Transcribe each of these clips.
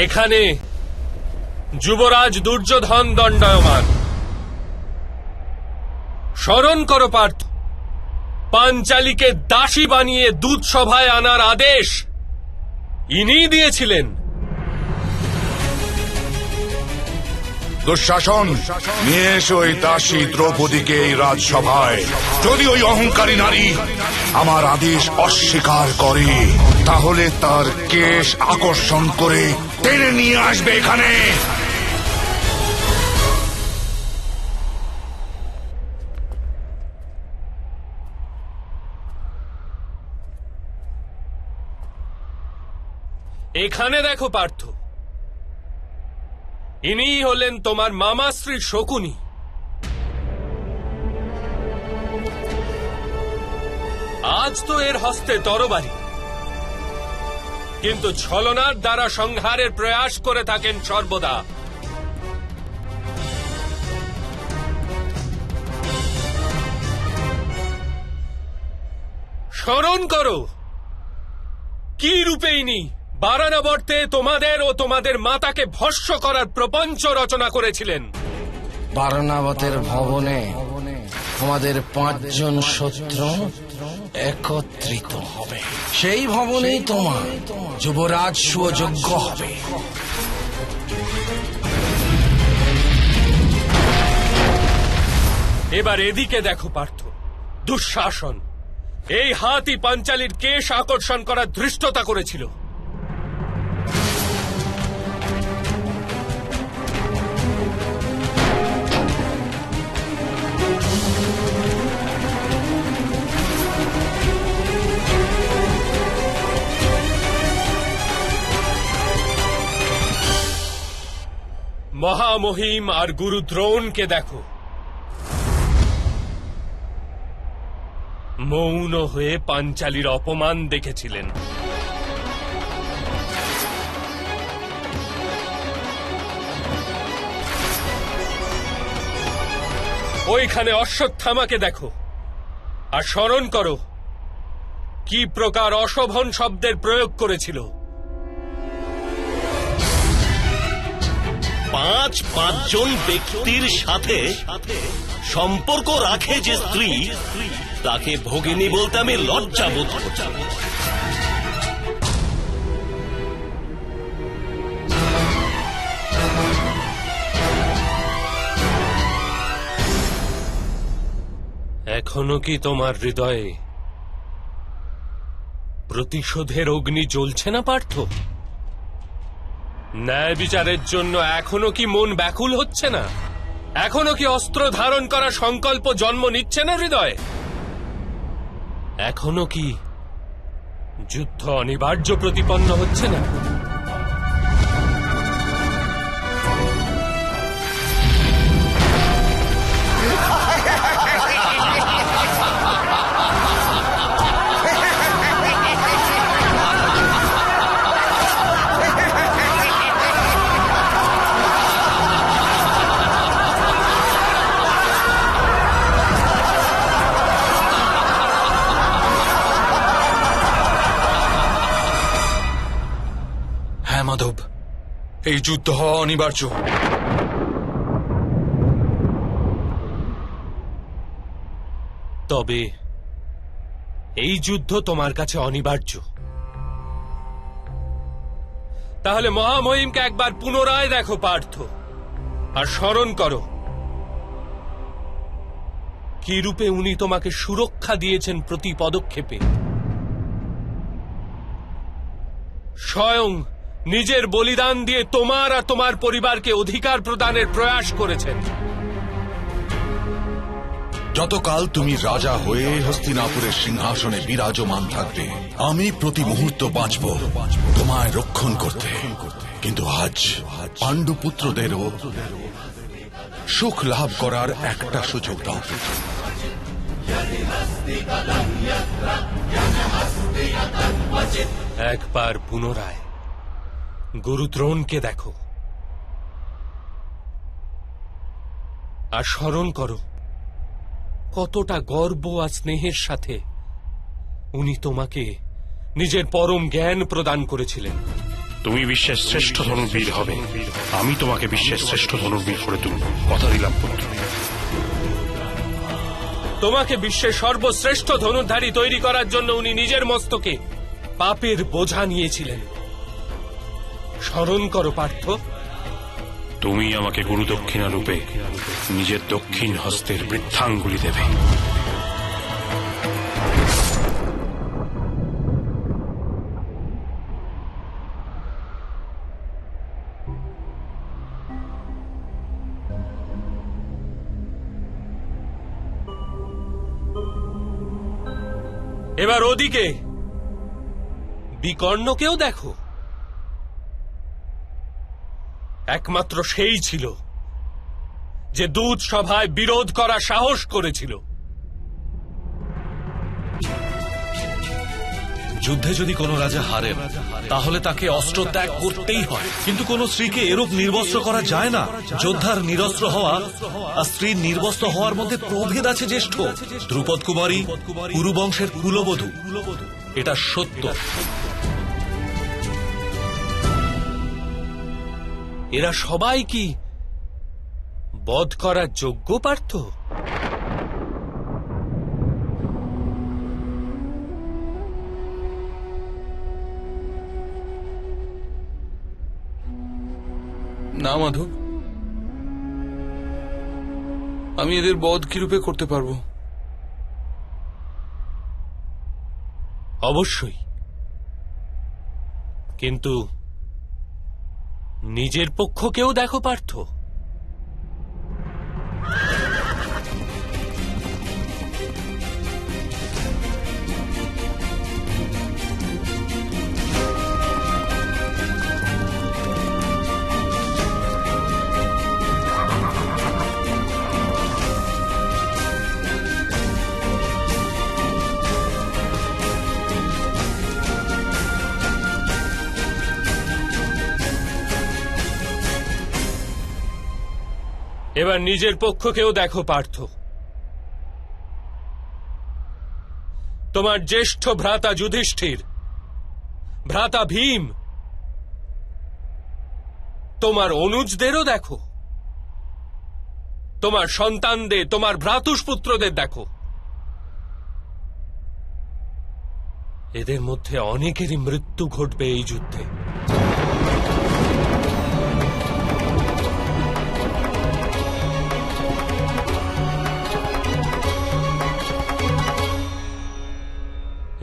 এখানে যুবরাজ দুর্যোধন দণ্ডায়মান। স্মরণ করো পার্থ, পাঞ্চালীকে দাসী বানিয়ে দূতসভায় আনার আদেশ ইনিই দিয়েছিলেন। দুঃশাসন, নিয়ে এসো ওই দাসী দ্রৌপদীকে এই রাজসভায়। যদি ওই অহংকারী নারী আমার আদেশ অস্বীকার করে, তাহলে তার কেশ আকর্ষণ করে টেনে নিয়ে আসবে এখানে। এখানে দেখো পার্থ, ইনিই হলেন তোমার মামাশ্রী শকুনি। আজ তো এর হস্তে তরবারি, কিন্তু ছলনার দ্বারা সংহারের প্রয়াস করে থাকেন সর্বদা। স্মরণ করো কি রূপে ইনি বারাণবর্তে তোমাদের ও তোমাদের মাতাকে ভস্ম করার প্রপঞ্চ রচনা করেছিলেন। বারাণবতের ভবনে আমাদের 5 জন শত্রু একত্রিত হবে। সেই ভবনেই তোমার যুবরাজ সুযোগ্য হবে। এবার এদিকে দেখো পার্থ, দুঃশাসন এই হাতই পাঞ্চালীর কেশ আকর্ষণ করার ধৃষ্টতা করেছিল। মহামহিম আর গুরু দ্রোণকে দেখো, মৌন হয়ে পাঞ্চালীর অপমান দেখেছিলেন। ওইখানে অশ্বত্থামাকে দেখো, আর স্মরণ করো কি প্রকার অশোভন শব্দের প্রয়োগ করেছিল। 5 জন ব্যক্তির সাথে সম্পর্ক রাখে যে স্ত্রী, তাকে ভগিনী বলতে আমি লজ্জা বোধ করছি। এখনো কি তোমার হৃদয়ে প্রতিশোধের অগ্নি জ্বলছে না পার্থ? ন্যায় বিচারের জন্য এখনো কি মন ব্যাকুল হচ্ছে না? এখনো কি অস্ত্র ধারণ করার সংকল্প জন্ম নিচ্ছে না হৃদয়ে? এখনো কি যুদ্ধ অনিবার্য প্রতিপন্ন হচ্ছে না? মাধব, এই যুদ্ধ হওয়া অনিবার্য। তবে এই যুদ্ধ তোমার কাছে অনিবার্য, তাহলে মহামহিমকে একবার পুনরায় দেখো পার্থ, আর স্মরণ করো কি রূপে উনি তোমাকে সুরক্ষা দিয়েছেন প্রতি পদক্ষেপে। স্বয়ং নিজের বলিদান দিয়ে তোমার আর তোমার পরিবারকে অধিকার প্রদানের প্রয়াস করেছেন। যতকাল তুমি রাজা হয়ে হস্তিনাপুরের সিংহাসনে বিরাজমান থাকবে, আমি প্রতি মুহূর্ত বাঁচব তোমায় রক্ষণ করতে। কিন্তু আজ পাণ্ডুপুত্রদেরও সুখ লাভ করার একটা সুযোগ দাও। একবার পুনরায় গুরু দ্রোণকে দেখো, আর স্মরণ করো কতটা গর্ব আর স্নেহের সাথে উনি তোমাকে নিজের পরম জ্ঞান প্রদান করেছিলেন। তুমি বিশ্বের শ্রেষ্ঠ ধনুর্বীর হবে, আমি তোমাকে বিশ্বের শ্রেষ্ঠ ধনুর্বীর করে তুলব, কথা দিলাম পুত্র। তোমাকে বিশ্বের সর্বশ্রেষ্ঠ ধনুর্ধারী তৈরি করার জন্য উনি নিজের মস্তকে পাপের বোঝা নিয়েছিলেন। স্মরণ করো পার্থ। তুমি আমাকে গুরু দক্ষিণা রূপে নিজের দক্ষিণ হস্তের বৃদ্ধাঙ্গুলি দেবে। এবার ওদিকে বিকর্ণকেও দেখো। একমাত্র সেই ছিল যে দূত সভায় বিরোধ করা সাহস করেছিল। যুদ্ধে যদি কোনো রাজা হারেন তাহলে তাকে অস্ত্র ত্যাগ করতেই হয়, কিন্তু কোন স্ত্রীকে এরূপ নির্বস্ত্র করা যায় না। যোদ্ধার নিরস্ত্র হওয়া আর স্ত্রীর নির্বস্ত্র হওয়ার মধ্যে প্রভেদ আছে জ্যেষ্ঠ। দ্রুপদ কুমারী কুরুবংশের কুলবধূ, এটা সত্য। এরা সবাই কি বধ করার যোগ্য পার্থ? না মাধব, আমি এদের বধ কি রূপে করতে পারবো? অবশ্যই, কিন্তু নিজের পক্ষকেও দেখো পার্থ। এবার নিজের পক্ষকেও দেখো পার্থ। তোমার জ্যেষ্ঠ ভ্রাতা যুধিষ্ঠির, ভ্রাতা ভীম, তোমার অনুজদেরও দেখো, তোমার সন্তানদের, তোমার ভ্রাতুষ্পুত্রদের দেখো। এদের মধ্যে অনেকেরই মৃত্যু ঘটবে এই যুদ্ধে।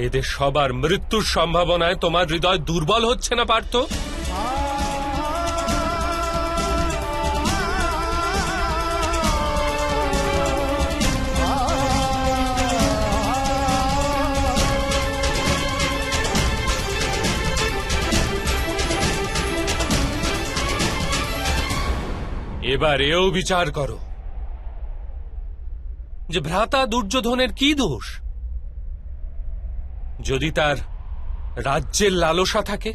এদের সবার মৃত্যুর সম্ভাবনায় তোমার হৃদয় দুর্বল হচ্ছে না পার্থ? এবার এও বিচার করো যে ভ্রাতা দুর্যোধনের কি দোষ? যদি তার রাজ্যের লালসা থাকে,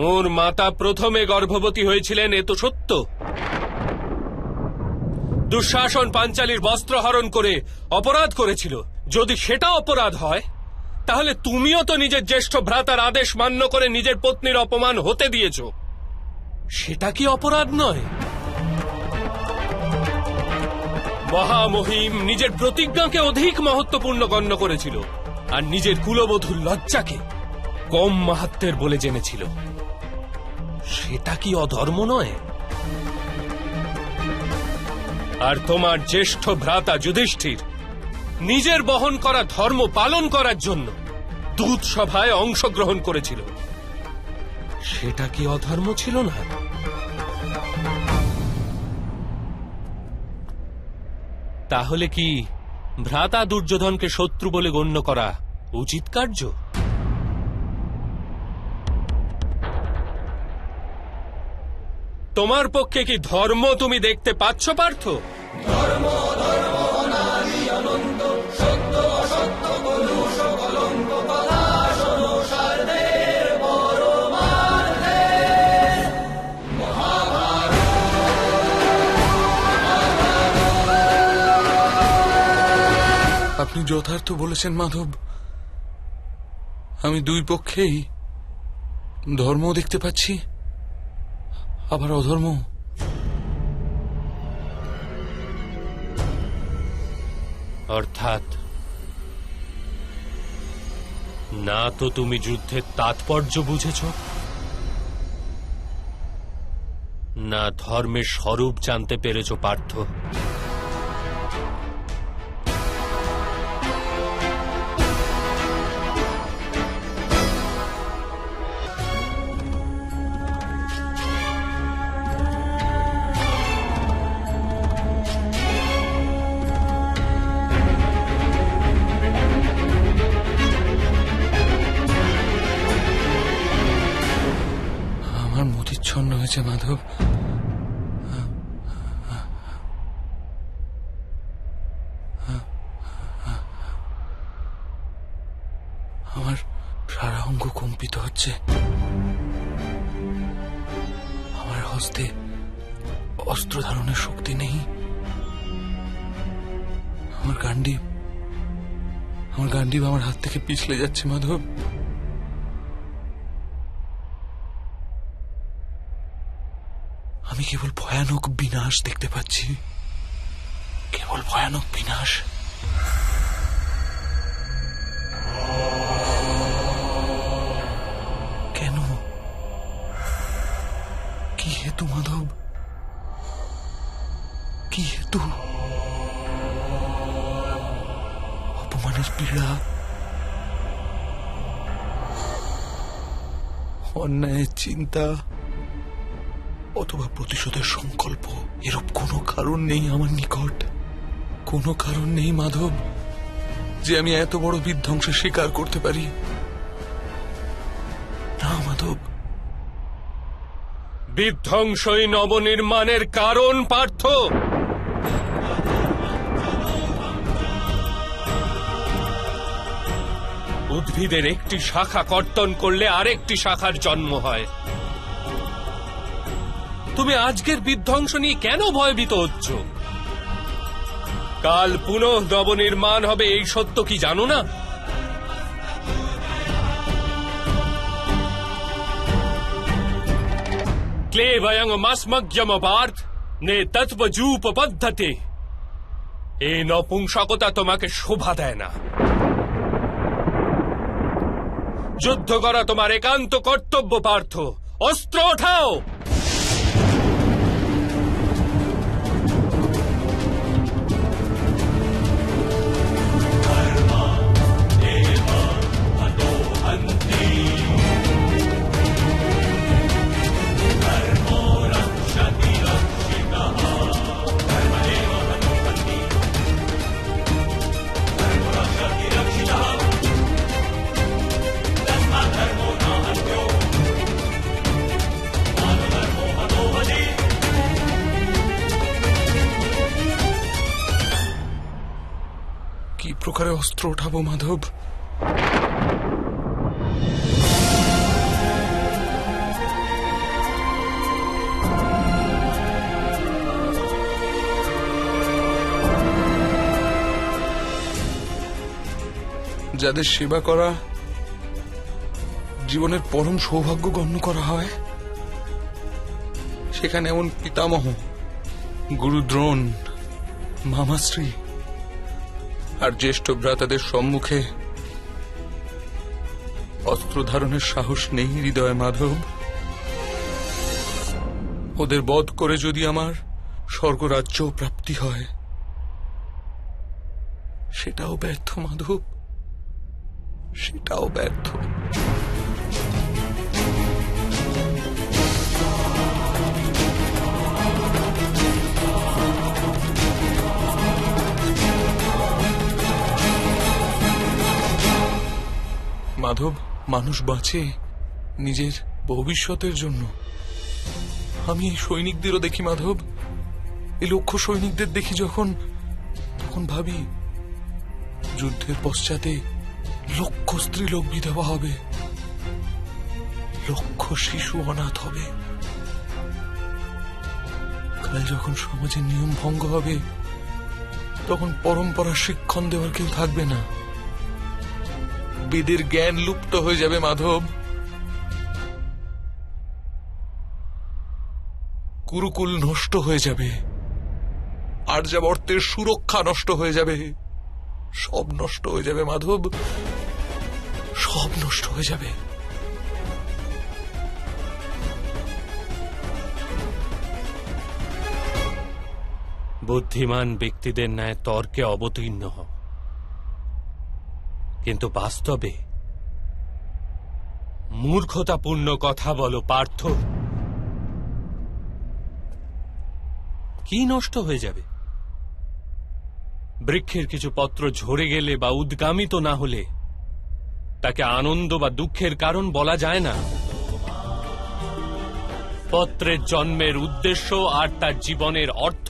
ওর মাতা প্রথমে গর্ভবতী হয়েছিলেন, এ তো সত্য। দুঃশাসন পাঞ্চালীর বস্ত্র হরণ করে অপরাধ করেছিল। যদি সেটা অপরাধ হয়, তাহলে তুমিও তো নিজের জ্যেষ্ঠ ভ্রাতার আদেশ মান্য করে নিজের পত্নীর অপমান হতে দিয়েছ। সেটা কি অপরাধ নয়? মহামহিম নিজের প্রতিজ্ঞাকে অধিক মহত্বপূর্ণ গণ্য করেছিল, আর নিজের কুলবধূর লজ্জাকে কম মাহাত্ম্যের বলে জেনেছিল। সেটা কি অধর্ম নয়? আর তোমার জ্যেষ্ঠ ভ্রাতা যুধিষ্ঠির নিজের বহন করা ধর্ম পালন করার জন্য দূত সভায় অংশগ্রহণ করেছিল। সেটা কি অধর্ম ছিল না? তাহলে কি ভ্রাতা দুর্যোধনকে শত্রু বলে গণ্য করা উচিত কার্য? তোমার পক্ষে কি ধর্ম তুমি দেখতে পাচ্ছ পার্থ? আপনি যথার্থ বলেছেন মাধব। আমি দুই পক্ষেই ধর্ম দেখতে পাচ্ছি, আবার অধর্ম। অর্থাৎ না তো তুমি যুদ্ধের তাৎপর্য বুঝেছ, না ধর্মের স্বরূপ জানতে পেরেছ পার্থ। আমার মতিচ্ছন্ন হয়েছে মাধব। আমার সারা অঙ্গ কম্পিত হচ্ছে। আমার হস্তে অস্ত্র ধারণের শক্তি নেই। আমার গান্ডিব আমার হাত থেকে পিছলে যাচ্ছে মাধব। আমি কেবল ভয়ানক বিনাশ দেখতে পাচ্ছি, কেবল ভয়ানক বিনাশ। কেন? কি হেতু মাধব? কি হেতু? অপমানের পীড়া, অন্যায়ের চিন্তা, অথবা প্রতিশোধের সংকল্প। এরূপ কোনো কারণ নেই আমার নিকট, কোনো কারণ নেই মাধব, যে আমি এত বড় বিধ্বংসের স্বীকার করতে পারি। না মাধব। বিধ্বংসই নবনির্মাণের কারণ পার্থ। উদ্ভিদের একটি শাখা কর্তন করলে আরেকটি শাখার জন্ম হয়। তুমি আজকের বিধ্বংস নিয়ে কেন ভয়ভীত হচ্ছ? কাল পুনঃ নবনির্মাণ হবে, এই সত্য কি জানো না? ক্লেবয়ং মাসমজ্ঞমপার্থ নে তৎবজূপ পদ্ধতি। এই নপুংসকতা তোমাকে শোভা দেয় না। যুদ্ধ করা তোমার একান্ত কর্তব্য পার্থ। অস্ত্র ওঠাও। কি প্রকারে অস্ত্র ওঠাবো মাধব? যাদের সেবা করা জীবনের পরম সৌভাগ্য গণ্য করা হয়, সেখানে এমন পিতামহ, গুরু দ্রোণ, মামাশ্রী আর জ্যেষ্ঠ ভ্রাতাদের সম্মুখে অস্ত্র ধারণের সাহস নেই হৃদয় মাধব। ওদের বধ করে যদি আমার স্বর্গরাজ্য প্রাপ্তি হয়, সেটাও ব্যর্থ মাধব, সেটাও ব্যর্থ। মাধব, মানুষ বাঁচে নিজের ভবিষ্যতের জন্য। আমি এই সৈনিকদেরও দেখি মাধব, এই লক্ষ সৈনিকদের দেখি যখন, তখন ভাবি যুদ্ধের পশ্চাতে লক্ষ স্ত্রীলোক বিধবা হবে, লক্ষ শিশু অনাথ হবে। কাল যখন সমাজের নিয়ম ভঙ্গ হবে, তখন পরম্পরার শিক্ষণ দেওয়ার কেউ থাকবে না। বেদের জ্ঞান লুপ্ত হয়ে যাবে মাধব। গুরুকুল নষ্ট হয়ে যাবে, আর্যাবর্তের সুরক্ষা নষ্ট হয়ে যাবে, সব নষ্ট হয়ে যাবে মাধব, সব নষ্ট হয়ে যাবে। বুদ্ধিমান ব্যক্তিদের ন্যায় তর্কে অবতীর্ণ হও, কিন্তু বাস্তবে মূর্খতাপূর্ণ কথা বলো পার্থ। কি নষ্ট হয়ে যাবে? বৃক্ষের কিছু পত্র ঝরে গেলে বা উদ্গামিত না হলে তাকে আনন্দ বা দুঃখের কারণ বলা যায় না। পত্রের জন্মের উদ্দেশ্য আর তার জীবনের অর্থ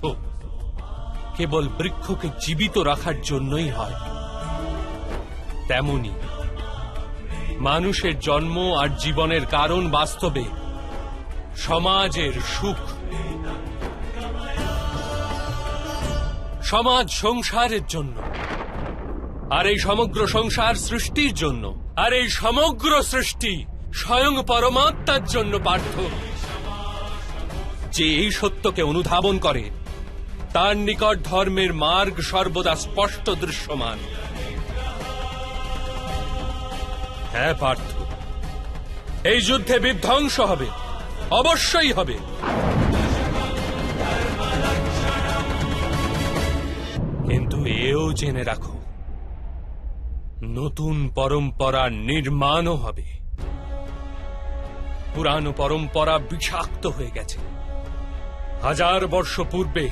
কেবল বৃক্ষকে জীবিত রাখার জন্যই হয়। তেমনি মানুষের জন্ম আর জীবনের কারণ বাস্তবে সমাজের সুখ, সমাজ সংসারের জন্য, আর এই সমগ্র সংসার সৃষ্টির জন্য, আর এই সমগ্র সৃষ্টি স্বয়ং পরমাত্মার জন্য পার্থ। যে এই সত্যকে অনুধাবন করে তার নিকট ধর্মের মার্গ সর্বদা স্পষ্ট দৃশ্যমান। হ্যাঁ পার্থ, এই যুদ্ধে বিধ্বংস হবে, অবশ্যই হবে। কিন্তু এও জেনে রাখো, নতুন পরম্পরার নির্মাণও হবে। পুরানো পরম্পরা বিষাক্ত হয়ে গেছে। 1000 বর্ষ পূর্বে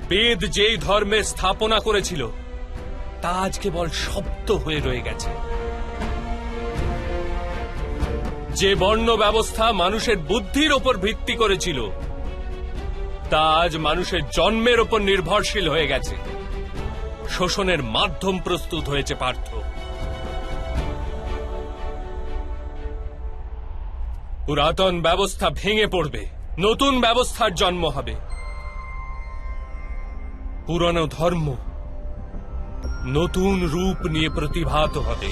বেদ যেই ধর্মের স্থাপনা করেছিল তা আজ কেবল শব্দ হয়ে রয়ে গেছে। যে বর্ণ ব্যবস্থা মানুষের বুদ্ধির ওপর ভিত্তি করেছিল তা আজ মানুষের জন্মের ওপর নির্ভরশীল হয়ে গেছে। শোষণের মাধ্যম প্রস্তুত হয়েছে পার্থ। পুরাতন ব্যবস্থা ভেঙে পড়বে, নতুন ব্যবস্থার জন্ম হবে। পুরনো ধর্ম নতুন রূপ নিয়ে প্রতিভাত হবে।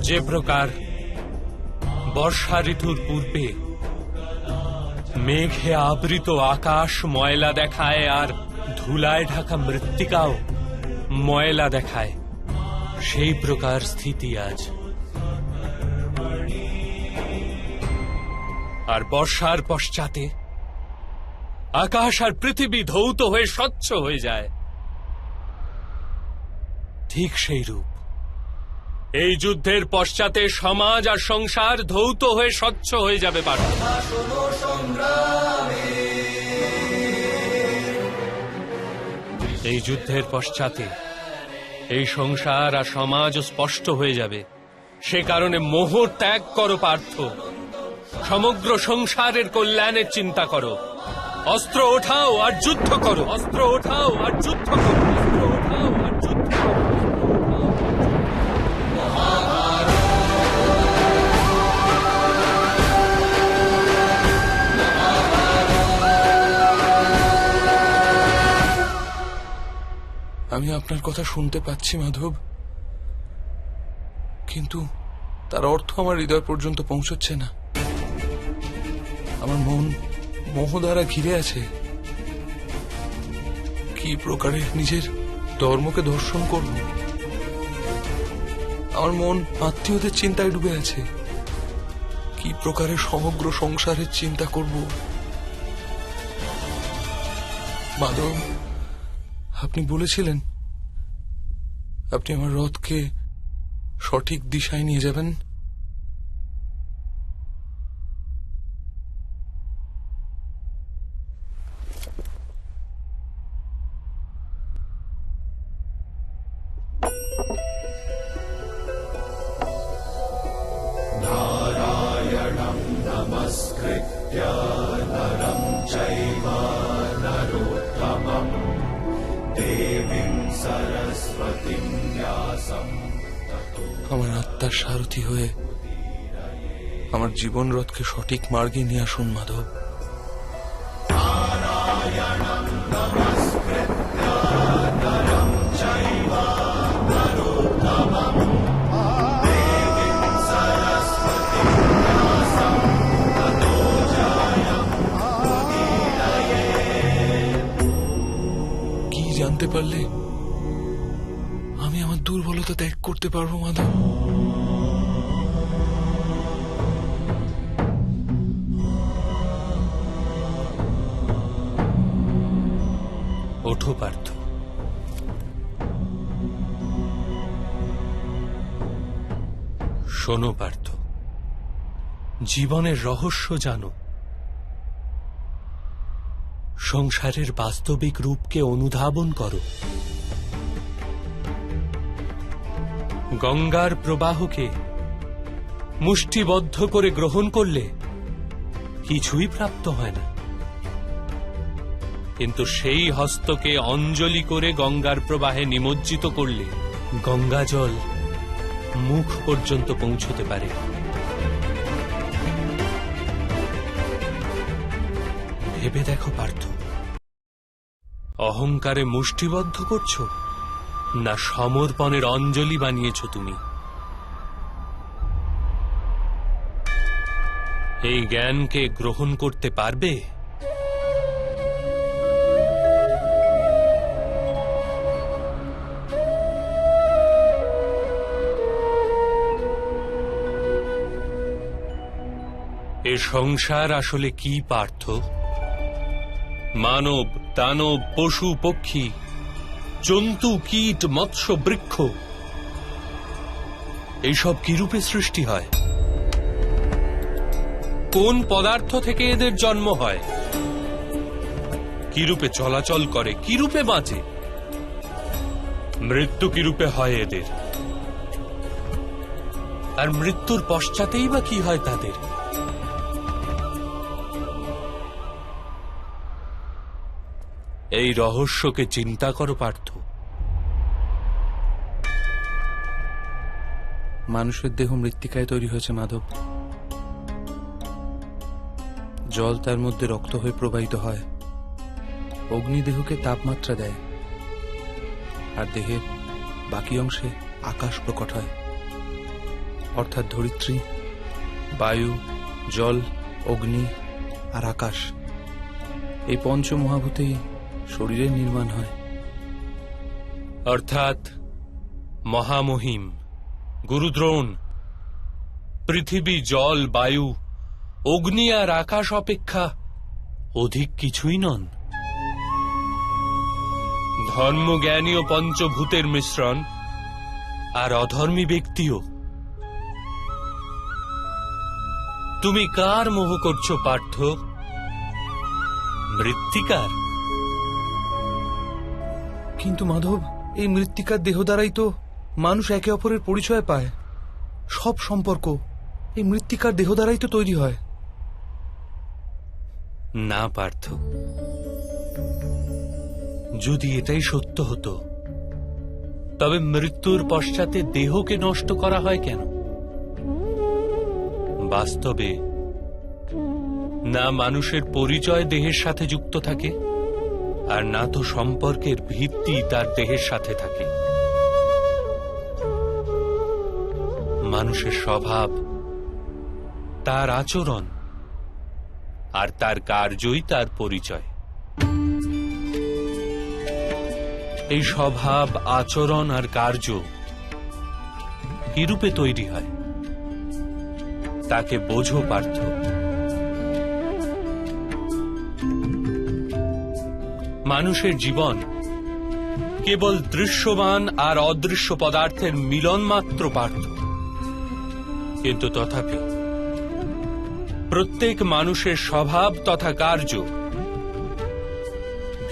যে প্রকার বর্ষা ঋতুর পূর্বে মেঘে আবৃত আকাশ ময়লা দেখায় আর ধুলায় ঢাকা মৃত্তিকাও ময়লা দেখায়, সেই প্রকার স্থিতি আজ। আর বর্ষার পশ্চাতে আকাশ আর পৃথিবী ধৌত হয়ে স্বচ্ছ হয়ে যায়, ঠিক সেই রূপ এই যুদ্ধের পশ্চাতে সমাজ আর সংসার ধৌত হয়ে স্বচ্ছ হয়ে যাবে পার্থ। এই যুদ্ধের পশ্চাতে এই সংসার আর সমাজ স্পষ্ট হয়ে যাবে। সে কারণে মোহ ত্যাগ করো পার্থ, সমগ্র সংসারের কল্যাণের চিন্তা করো। অস্ত্র ওঠাও আর যুদ্ধ করো, অস্ত্র ওঠাও আর যুদ্ধ করো, অস্ত্র ওঠাও আর যুদ্ধ করো। আমি আপনার কথা শুনতে পাচ্ছি মাধব, কিন্তু তার অর্থ আমার হৃদয় পর্যন্ত পৌঁছচ্ছে না। আমার মন মোহ দ্বারা ঘিরে আছে। কি প্রকারে নিজের ধর্মকে দর্শন করব? আমার মন আত্মীয়দের চিন্তায় ডুবে আছে। কি প্রকারে সমগ্র সংসারের চিন্তা করব? মাধব, আপনি বলেছিলেন আপনি আমার রথকে সঠিক দিশায় নিয়ে যাবেন। আমার আত্মার সারথি হয়ে আমার জীবন রথকে সঠিক মার্গে নিয়ে আসুন মাধব। করতে পারলে আমি আমার দুর্বলতা ত্যাগ করতে পারবো মাধব। ওঠো পার্থ। শোনো পার্থ, জীবনের রহস্য জানো, সংসারের বাস্তবিক রূপকে অনুধাবন করো। গঙ্গার প্রবাহকে মুষ্টিবদ্ধ করে গ্রহণ করলে কিছুই প্রাপ্ত হয় না, কিন্তু সেই হস্তকে অঞ্জলি করে গঙ্গার প্রবাহে নিমজ্জিত করলে গঙ্গা জল মুখ পর্যন্ত পৌঁছতে পারে। ভেবে দেখো পার্থ, অহংকারে মুষ্টিবদ্ধ করছো না সমর্পণের অঞ্জলি বানিয়েছ তুমি? এই জ্ঞানকে গ্রহণ করতে পারবে? এ সংসার আসলে কি পার্থ? মানব, দানব, পশু, পক্ষী, জন্তু, কীট, মৎস্য, বৃক্ষ, এইসব কি রূপে সৃষ্টি হয়? কোন পদার্থ থেকে এদের জন্ম হয়? কি রূপে চলাচল করে? কি রূপে বাঁচে? মৃত্যু কি রূপে হয় এদের? আর মৃত্যুর পশ্চাতেই বা কি হয় তাদের? এই রহস্যকে চিন্তা করো পার্থ। মানুষের দেহ মৃত্তিকায় তৈরি হয়েছে মাধব। জল তার মধ্যে রক্ত হয়ে প্রবাহিত হয়, অগ্নি দেহকে তাপমাত্রা দেয়, আর দেহের বাকি অংশে আকাশ প্রকট হয়, অর্থাৎ ধরিত্রী, বায়ু, জল, অগ্নি আর আকাশ, এই পঞ্চমহাভূতেই শরীরের নির্মাণ হয়। অর্থাৎ মহামহিম গুরুদ্রোণ পৃথিবী, জল, বায়ু, অগ্নি আর আকাশ অপেক্ষা অধিক কিছুই নন। ধর্মজ্ঞানী ও পঞ্চভূতের মিশ্রণ, আর অধর্মী ব্যক্তিও। তুমি কার মোহ করছো পার্থ? মৃত্তিকার? কিন্তু মাধব, এই মৃত্তিকার দেহ দ্বারাই তো মানুষ একে অপরের পরিচয় পায়। সব সম্পর্ক এই মৃত্তিকার দেহ দ্বারাই তো তৈরি হয়। না পার্থ, যদি এটাই সত্য হতো তবে মৃত্যুর পশ্চাতে দেহকে নষ্ট করা হয় কেন? বাস্তবে না মানুষের পরিচয় দেহের সাথে যুক্ত থাকে, আর না তো সম্পর্কের ভিত্তি তার দেহের সাথে থাকে। মানুষের স্বভাব, তার আচরণ আর তার কার্যই তার পরিচয়। এই স্বভাব, আচরণ আর কার্য কি রূপে তৈরি হয় তাকে বোঝো পার্থ। মানুষের জীবন কেবল দৃশ্যমান আর অদৃশ্য পদার্থের মিলন মাত্র পার্থ, কিন্তু তথাপি প্রত্যেক মানুষের স্বভাব তথা কার্য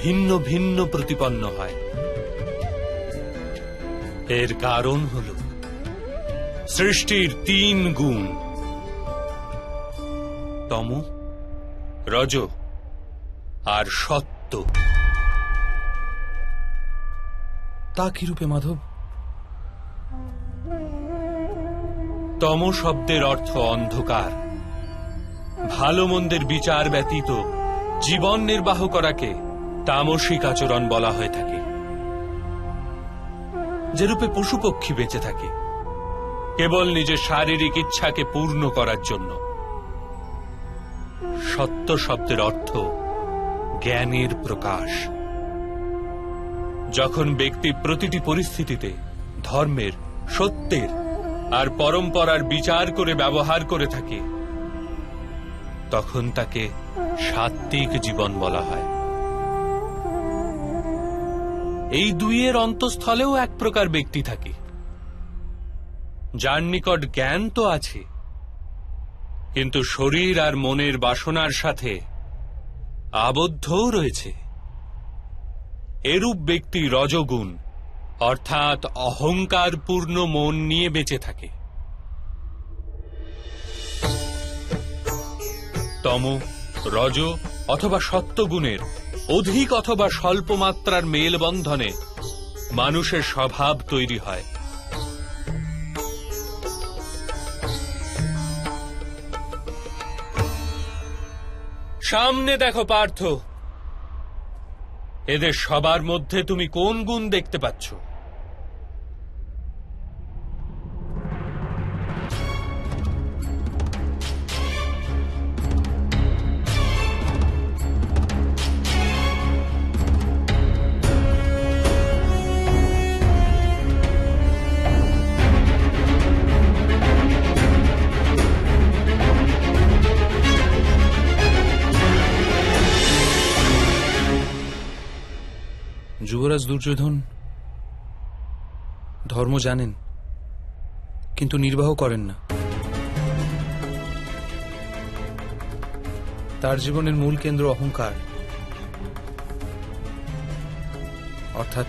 ভিন্ন ভিন্ন প্রতিপন্ন হয়। এর কারণ হল সৃষ্টির 3 গুণ: তম, রজ আর সত্য। তা কি রূপে মাধব? তম শব্দের অর্থ অন্ধকার। ভালো মন্দের বিচার ব্যতীত জীবন নির্বাহ করাকে তামসিক আচরণ বলা হয়ে থাকে। যেরূপে পশু পক্ষী বেঁচে থাকে কেবল নিজের শারীরিক ইচ্ছাকে পূর্ণ করার জন্য। সত্য শব্দের অর্থ জ্ঞানের প্রকাশ। যখন ব্যক্তি প্রতিটি পরিস্থিতিতে ধর্মের, সত্যের আর পরম্পরার বিচার করে ব্যবহার করে থাকে, তখন তাকে সাত্ত্বিক জীবন বলা হয়। এই দুইয়ের অন্তঃস্থলেও এক প্রকার ব্যক্তি থাকে, যার নিকট জ্ঞান তো আছে, কিন্তু শরীর আর মনের বাসনার সাথে আবদ্ধও রয়েছে। এরূপ ব্যক্তি রজগুণ অর্থাৎ অহংকারপূর্ণ মন নিয়ে বেঁচে থাকে। তম, রজ অথবা সত্যগুণের অধিক অথবা স্বল্প মাত্রার মেলবন্ধনে মানুষের স্বভাব তৈরি হয়। সামনে দেখো পার্থ, এদের সবার মধ্যে তুমি কোন গুণ দেখতে পাচ্ছ? যুবরাজ দুর্যোধন ধর্ম জানেন, কিন্তু নির্বাহ করেন না। তার জীবনের মূল কেন্দ্র অহংকার, অর্থাৎ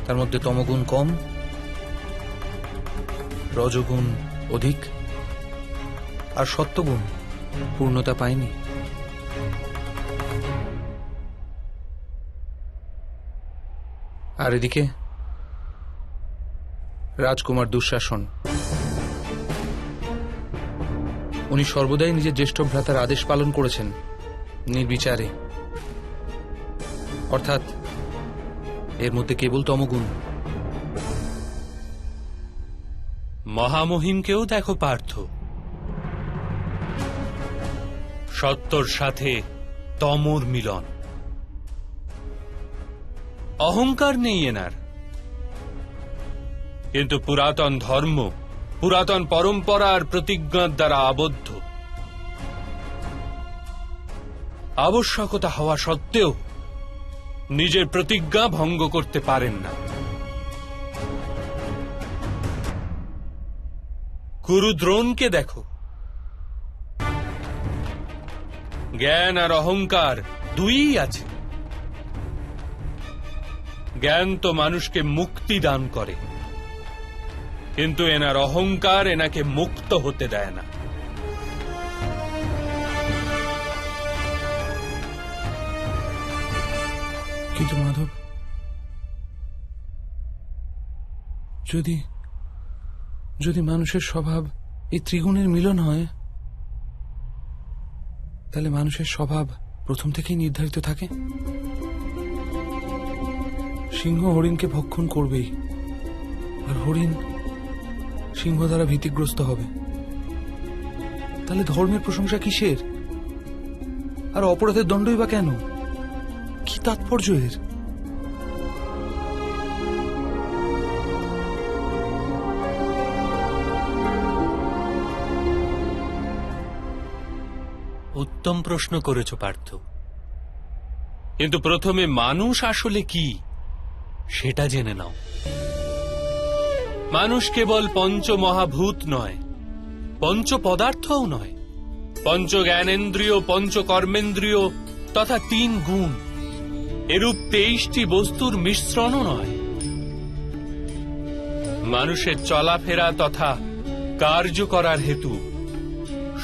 তার মধ্যে তমগুণ কম, রজগুণ অধিক, আর সত্যগুণ পূর্ণতা পায়নি। আর এদিকে রাজকুমার দুঃশাসন, উনি সর্বদাই নিজের জ্যেষ্ঠ ভ্রাতার আদেশ পালন করেছেন নির্বিচারে, অর্থাৎ এর মধ্যে কেবল তমগুণ। মহামহিমকেও দেখো পার্থ, সত্যর সাথে তমর মিলন। অহংকার নেই এনার, কিন্তু পুরাতন ধর্ম, পুরাতন পরম্পরার প্রতিজ্ঞার দ্বারা আবদ্ধ। আবশ্যকতা হওয়া সত্ত্বেও নিজের প্রতিজ্ঞা ভঙ্গ করতে পারেন না। গুরু দ্রোণকে দেখো, জ্ঞান আর অহংকার দুইই আছে। জ্ঞান তো মানুষকে মুক্তি দান করে, কিন্তু এনার অহংকার এনাকে মুক্ত হতে দেয় না। কিন্তু মাধব, যদি যদি মানুষের স্বভাব এই ত্রিগুণের মিলন হয়, তাহলে মানুষের স্বভাব প্রথম থেকেই নির্ধারিত থাকে। সিংহ হরিণকে ভক্ষণ করবেই, আর হরিণ সিংহ দ্বারা ভীতিগ্রস্ত হবে। তাহলে ধর্মের প্রশংসা কিসের? আর অপরাধের দণ্ডই বা কেন? কি তাৎপর্য এর? উত্তম প্রশ্ন করেছ পার্থ, কিন্তু প্রথমে মানুষ আসলে কি সেটা জেনে নাও। মানুষ কেবল পঞ্চ মহাভূত নয়, পঞ্চ পদার্থও নয়, পঞ্চ জ্ঞানেন্দ্রিয়, পঞ্চ কর্মেন্দ্রিয় তথা 3 গুণ, এরূপ 23টি বস্তুর মিশ্রণও নয়। মানুষের চলাফেরা তথা কার্য করার হেতু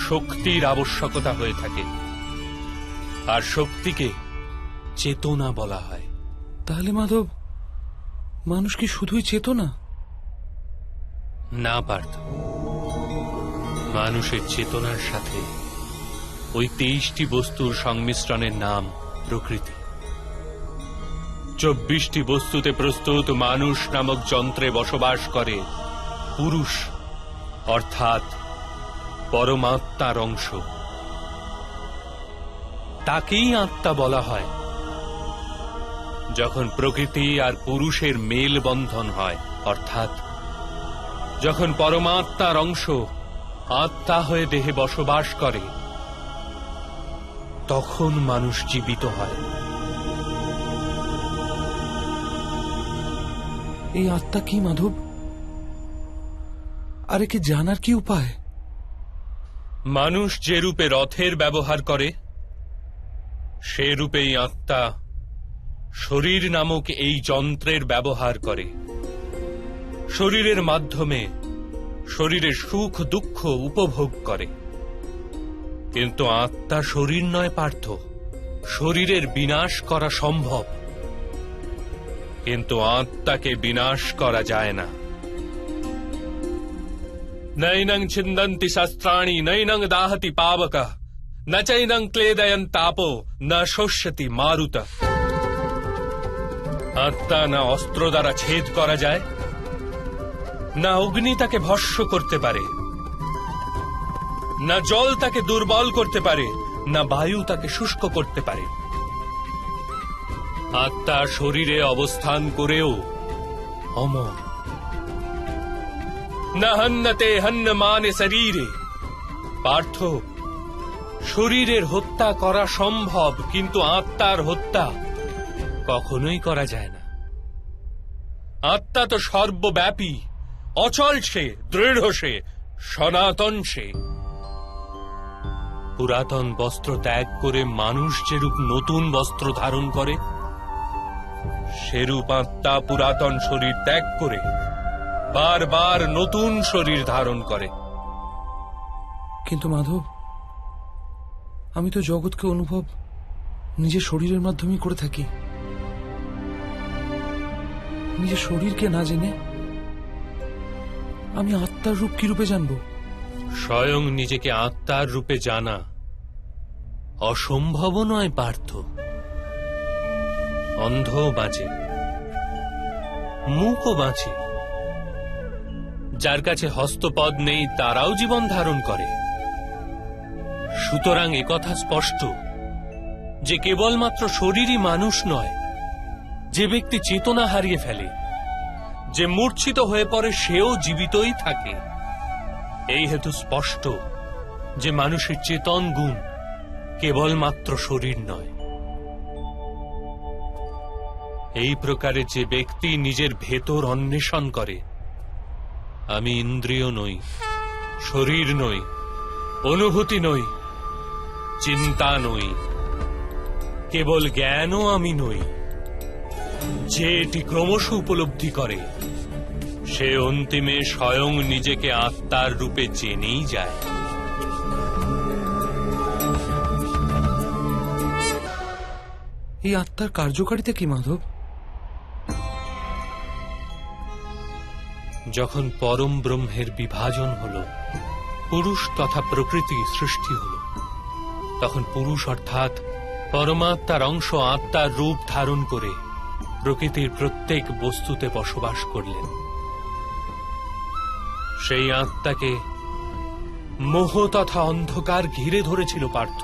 শক্তির আবশ্যকতা হয়ে থাকে, আর শক্তিকে চেতনা বলা হয়। তাহলে মাধব, মানুষ কি শুধুই চেতনা? না পার্থ, মানুষের চেতনার সাথে ওই 23টি বস্তুর সংমিশ্রণের নাম প্রকৃতি। 24টি বস্তুতে প্রস্তুত মানুষ নামক যন্ত্রে বসবাস করে পুরুষ, অর্থাৎ পরমাত্মার অংশ। তাকেই আত্মা বলা হয়। যখন প্রকৃতি আর পুরুষের মেল বন্ধন হয়, অর্থাৎ যখন পরমাত্মার অংশ আত্মা হয়ে দেহে বসবাস করে, তখন মানুষ জীবিত হয়। এই আত্মা কি মাধব? আরে কি জানার কি উপায়? মানুষ যে রূপে রথের ব্যবহার করে, সে রূপেই আত্মা শরীর নামক এই যন্ত্রের ব্যবহার করে। শরীরের মাধ্যমে শরীরের সুখ দুঃখ উপভোগ করে। কিন্তু আত্মা শরীর নয় পার্থ। শরীরের বিনাশ করা সম্ভব, কিন্তু আত্মাকে বিনাশ করা যায় না। নৈনং ছিন্দন্তি শস্ত্রাণি নৈনং দাহতি পাবকা ন চৈনং ক্লেদয়ন তাপো ন শোষ্যতি মারুত। আত্মা না অস্ত্র দ্বারা ছেদ করা যায়, না অগ্নি তাকে ভস্ম করতে পারে, না জল তাকে দুর্বল করতে পারে, না বায়ু তাকে শুষ্ক করতে পারে। আত্মা শরীরে অবস্থান করেও অমর। না হন্যতে হন্যমানে শরীরে। পার্থ, শরীরের হত্যা করা সম্ভব, কিন্তু আত্মার হত্যা কখনোই করা যায় না। আত্মা তো সর্বব্যাপী, অচল সে, দৃঢ় সে, সনাতন সে। পুরাতন বস্ত্র ত্যাগ করে মানুষ যেরূপ নতুন বস্ত্র ধারণ করে, সেরূপ আত্মা পুরাতন শরীর ত্যাগ করে বারবার নতুন শরীর ধারণ করে। কিন্তু মাধব, আমি তো জগৎকে অনুভব নিজের শরীরের মাধ্যমেই করে থাকি। নিজের শরীরকে না জেনে আমি আত্মার রূপ কি রূপে জানব? স্বয়ং নিজেকে আত্মার রূপে জানা অসম্ভব নয় পার্থ। অন্ধ বাঁচে, মূকও বাঁচে, যার কাছে হস্তপদ নেই তারাও জীবন ধারণ করে। সুতরাং একথা স্পষ্ট যে কেবলমাত্র শরীরই মানুষ নয়। যে ব্যক্তি চেতনা হারিয়ে ফেলে, যে মূর্ছিত হয়ে পড়ে, সেও জীবিতই থাকে। এই হেতু স্পষ্ট যে মানুষের চেতন গুণ কেবলমাত্র শরীর নয়। এই প্রকারে যে ব্যক্তি নিজের ভেতর অন্বেষণ করে, আমি ইন্দ্রিয় নই, শরীর নই, অনুভূতি নই, চিন্তা নই, কেবল জ্ঞানও আমি নই, যে এটি ক্রমশ উপলব্ধি করে, সে অন্তিমে স্বয়ং নিজেকে আত্মার রূপে জেনেই যায়। এই আত্মার কার্যকারিতা কি মাধব? যখন পরম ব্রহ্মের বিভাজন হল, পুরুষ তথা প্রকৃতি সৃষ্টি হল, তখন পুরুষ অর্থাৎ পরমাত্মার অংশ আত্মার রূপ ধারণ করে প্রকৃতির প্রত্যেক বস্তুতে বসবাস করলেন। সেই আত্মাকে মোহ তথা অন্ধকার ঘিরে ধরেছিল পার্থ।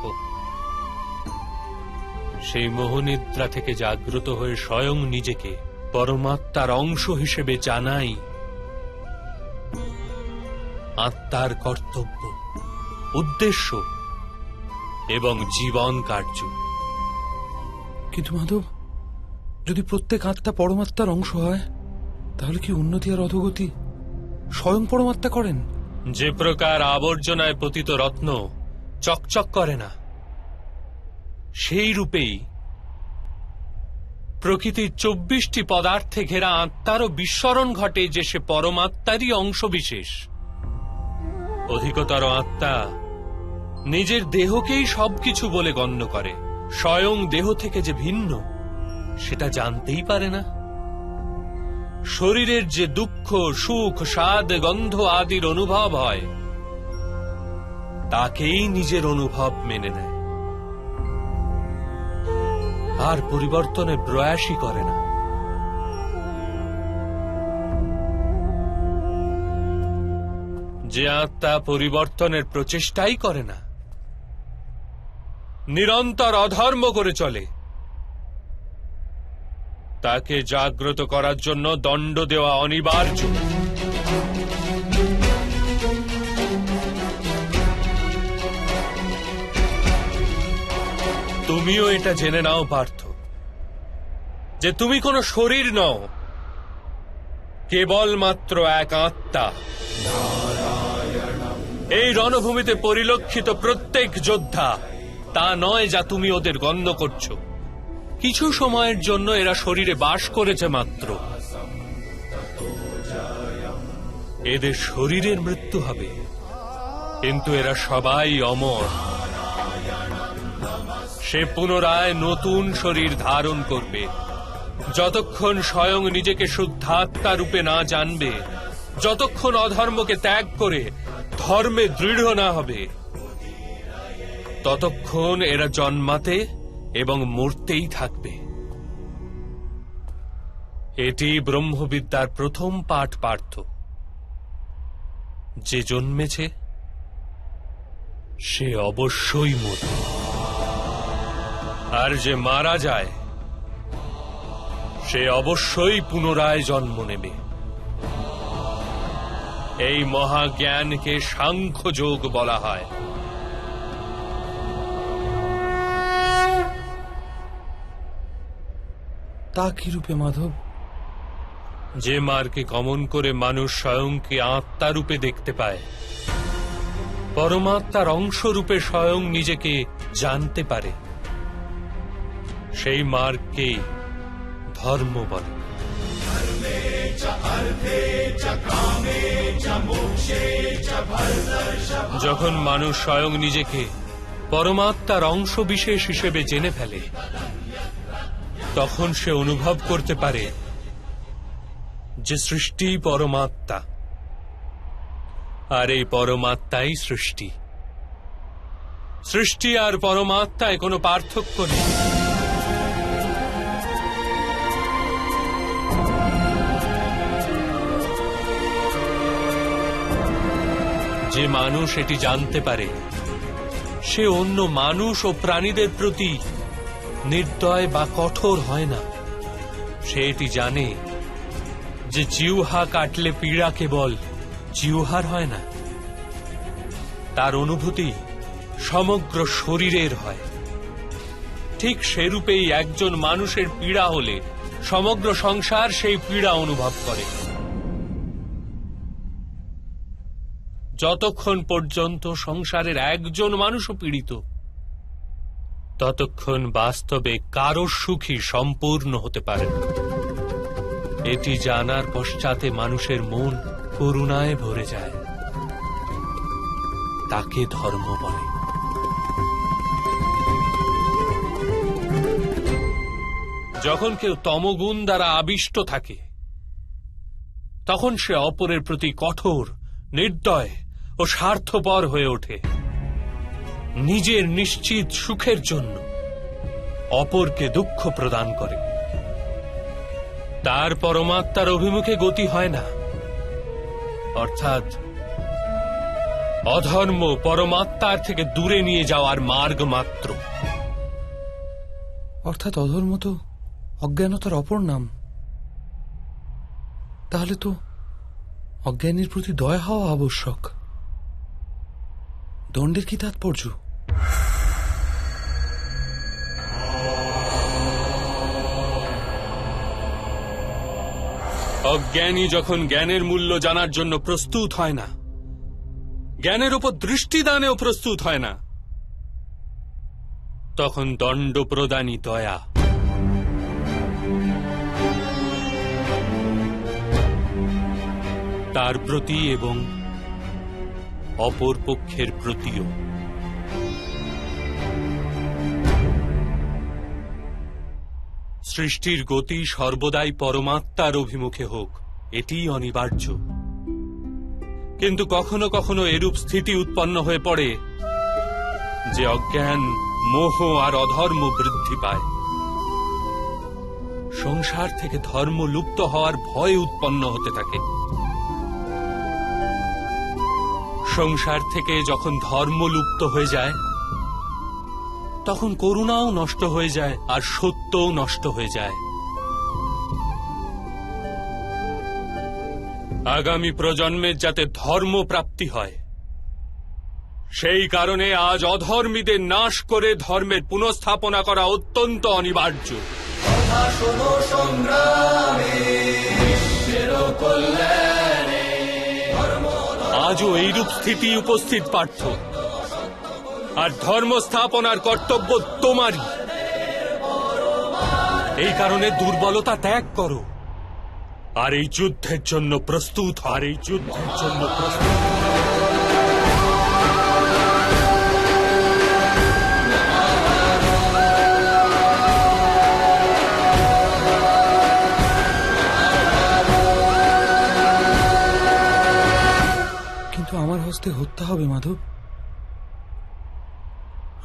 সেই মোহনিদ্রা থেকে জাগ্রত হয়ে স্বয়ং নিজেকে পরমাত্মার অংশ হিসেবে জানাই আত্মার কর্তব্য, উদ্দেশ্য এবং জীবন কার্য। কিন্তু মাধব, যদি প্রত্যেক আত্মা পরমাত্মার অংশ হয়, তাহলে কি উন্নতি আর অধোগতি স্বয়ং পরমাত্মা করেন? যে প্রকার আবর্জনায় পতিত রত্ন চকচক করে না, সেই রূপেই প্রকৃতির 24টি পদার্থে ঘেরা আত্মারও বিস্মরণ ঘটে যে সে পরমাত্মারই অংশ বিশেষ। অধিকতর আত্মা নিজের দেহকেই সবকিছু বলে গণ্য করে, স্বয়ং দেহ থেকে যে ভিন্ন সেটা জানতেই পারে না। শরীরের যে দুঃখ, সুখ, স্বাদ, গন্ধ আদির অনুভব হয়, তাকেই নিজের অনুভব মেনে নেয়, আর পরিবর্তনের প্রয়াসই করে না। যে আত্মা পরিবর্তনের প্রচেষ্টাই করে না, নিরন্তর অধর্ম করে চলে, তাকে জাগ্রত করার জন্য দণ্ড দেওয়া অনিবার্য। তুমিও এটা জেনে নাও পার্থ, যে তুমি কোনো শরীর নও, কেবলমাত্র এক আত্মা। এই রণভূমিতে পরিলক্ষিত প্রত্যেক যোদ্ধা তা নয় যা তুমি ওদের গণ্য করছো। কিছু সময়ের জন্য এরা শরীরে বাস করেছে মাত্র, এদের শরীরের মৃত্যু হবে, কিন্তু এরা সবাই অমর। সে পুনরায় নতুন শরীর ধারণ করবে। যতক্ষণ স্বয়ং নিজেকে শুদ্ধাত্মা রূপে না জানবে, যতক্ষণ অধর্মকে ত্যাগ করে ধর্মে দৃঢ় না হবে, ততক্ষণ এরা জন্মাতে এবং মরতেই থাকবে। এটি ব্রহ্মবিদ্যার প্রথম পাঠ পার্থ। যে জন্মেছে সে অবশ্যই মরবে, আর যে মারা যায় সে অবশ্যই পুনরায় জন্ম নেবে। এই মহাজ্ঞানকে সাংখ্যযোগ বলা হয়। তা কি রূপে মাধব? যে মার্গে গমন করে মানুষ স্বয়ংকে আত্মা রূপে দেখতে পায়, পরমাত্মার অংশ রূপে স্বয়ং নিজেকে জানতে পারে, সেই মার্গকে ধর্ম বলে। যখন মানুষ স্বয়ং নিজেকে পরমাত্মার অংশ বিশেষ হিসেবে জেনে ফেলে, তখন সে অনুভব করতে পারে যে সৃষ্টি পরমাত্মা, আর এই পরমাত্মাই সৃষ্টি। সৃষ্টি আর পরমাত্মায় কোনো পার্থক্য নেই। যে মানুষ এটি জানতে পারে, সে অন্য মানুষ ও প্রাণীদের প্রতি নির্দয় বা কঠোর হয় না। সে এটি জানে যে জিহ্বা কাটলে পীড়া কেবল জিহ্বার হয় না, তার অনুভূতি সমগ্র শরীরের হয়। ঠিক সেরূপেই একজন মানুষের পীড়া হলে সমগ্র সংসার সেই পীড়া অনুভব করে। যতক্ষণ পর্যন্ত সংসারের একজন মানুষও পীড়িত, ততক্ষণ বাস্তবে কারো সুখী সম্পূর্ণ হতে পারে না। এটি জানার পশ্চাতে মানুষের মন করুণায় ভরে যায়, তাকে ধর্ম বলে। যখন কেউ তমগুণ দ্বারা আবিষ্ট থাকে, তখন সে অপরের প্রতি কঠোর, নির্দয় ও স্বার্থপর হয়ে ওঠে। নিজের নিশ্চিত সুখের জন্য অপরকে দুঃখ প্রদান করে। তার পরমাত্মার অভিমুখে গতি হয় না, অর্থাৎ অধর্ম পরমাত্মার থেকে দূরে নিয়ে যাওয়ার মার্গ মাত্র। অর্থাৎ অধর্ম তো অজ্ঞানতার অপর নাম। তাহলে তো অজ্ঞানীর প্রতি দয়া হওয়া আবশ্যক। দণ্ডের কি তাৎপর্য? অজ্ঞানী যখন জ্ঞানের মূল্য জানার জন্য প্রস্তুত হয় না, জ্ঞানের উপর দৃষ্টিদানেও প্রস্তুত হয় না, তখন দণ্ড প্রদানই দয়া। তার প্রতি এবং অপর পক্ষের প্রতিও। সৃষ্টির গতি সর্বদাই পরমাত্মার অভিমুখে হোক, এটিই অনিবার্য। কিন্তু কখনো কখনো এরূপ স্থিতি উৎপন্ন হয়ে পড়ে যে অজ্ঞান, মোহ আর অধর্ম বৃদ্ধি পায়। সংসার থেকে ধর্ম লুপ্ত হওয়ার ভয় উৎপন্ন হতে থাকে। সংসার থেকে যখন ধর্ম লুপ্ত হয়ে যায়, তখন করুণাও নষ্ট হয়ে যায় আর সত্যও নষ্ট হয়ে যায়। আগামী প্রজন্মের যাতে ধর্ম প্রাপ্তি হয়, সেই কারণে আজ অধর্মীদের নাশ করে ধর্মের পুনঃস্থাপনা করা অত্যন্ত অনিবার্য। আজও এইরূপ স্থিতি উপস্থিত পার্থ, আর ধর্ম স্থাপনার কর্তব্য তোমারই। এই কারণে দুর্বলতা ত্যাগ করো, আর এই যুদ্ধের জন্য প্রস্তুত কিন্তু আমার হস্তে হত্যা হবে মাধব।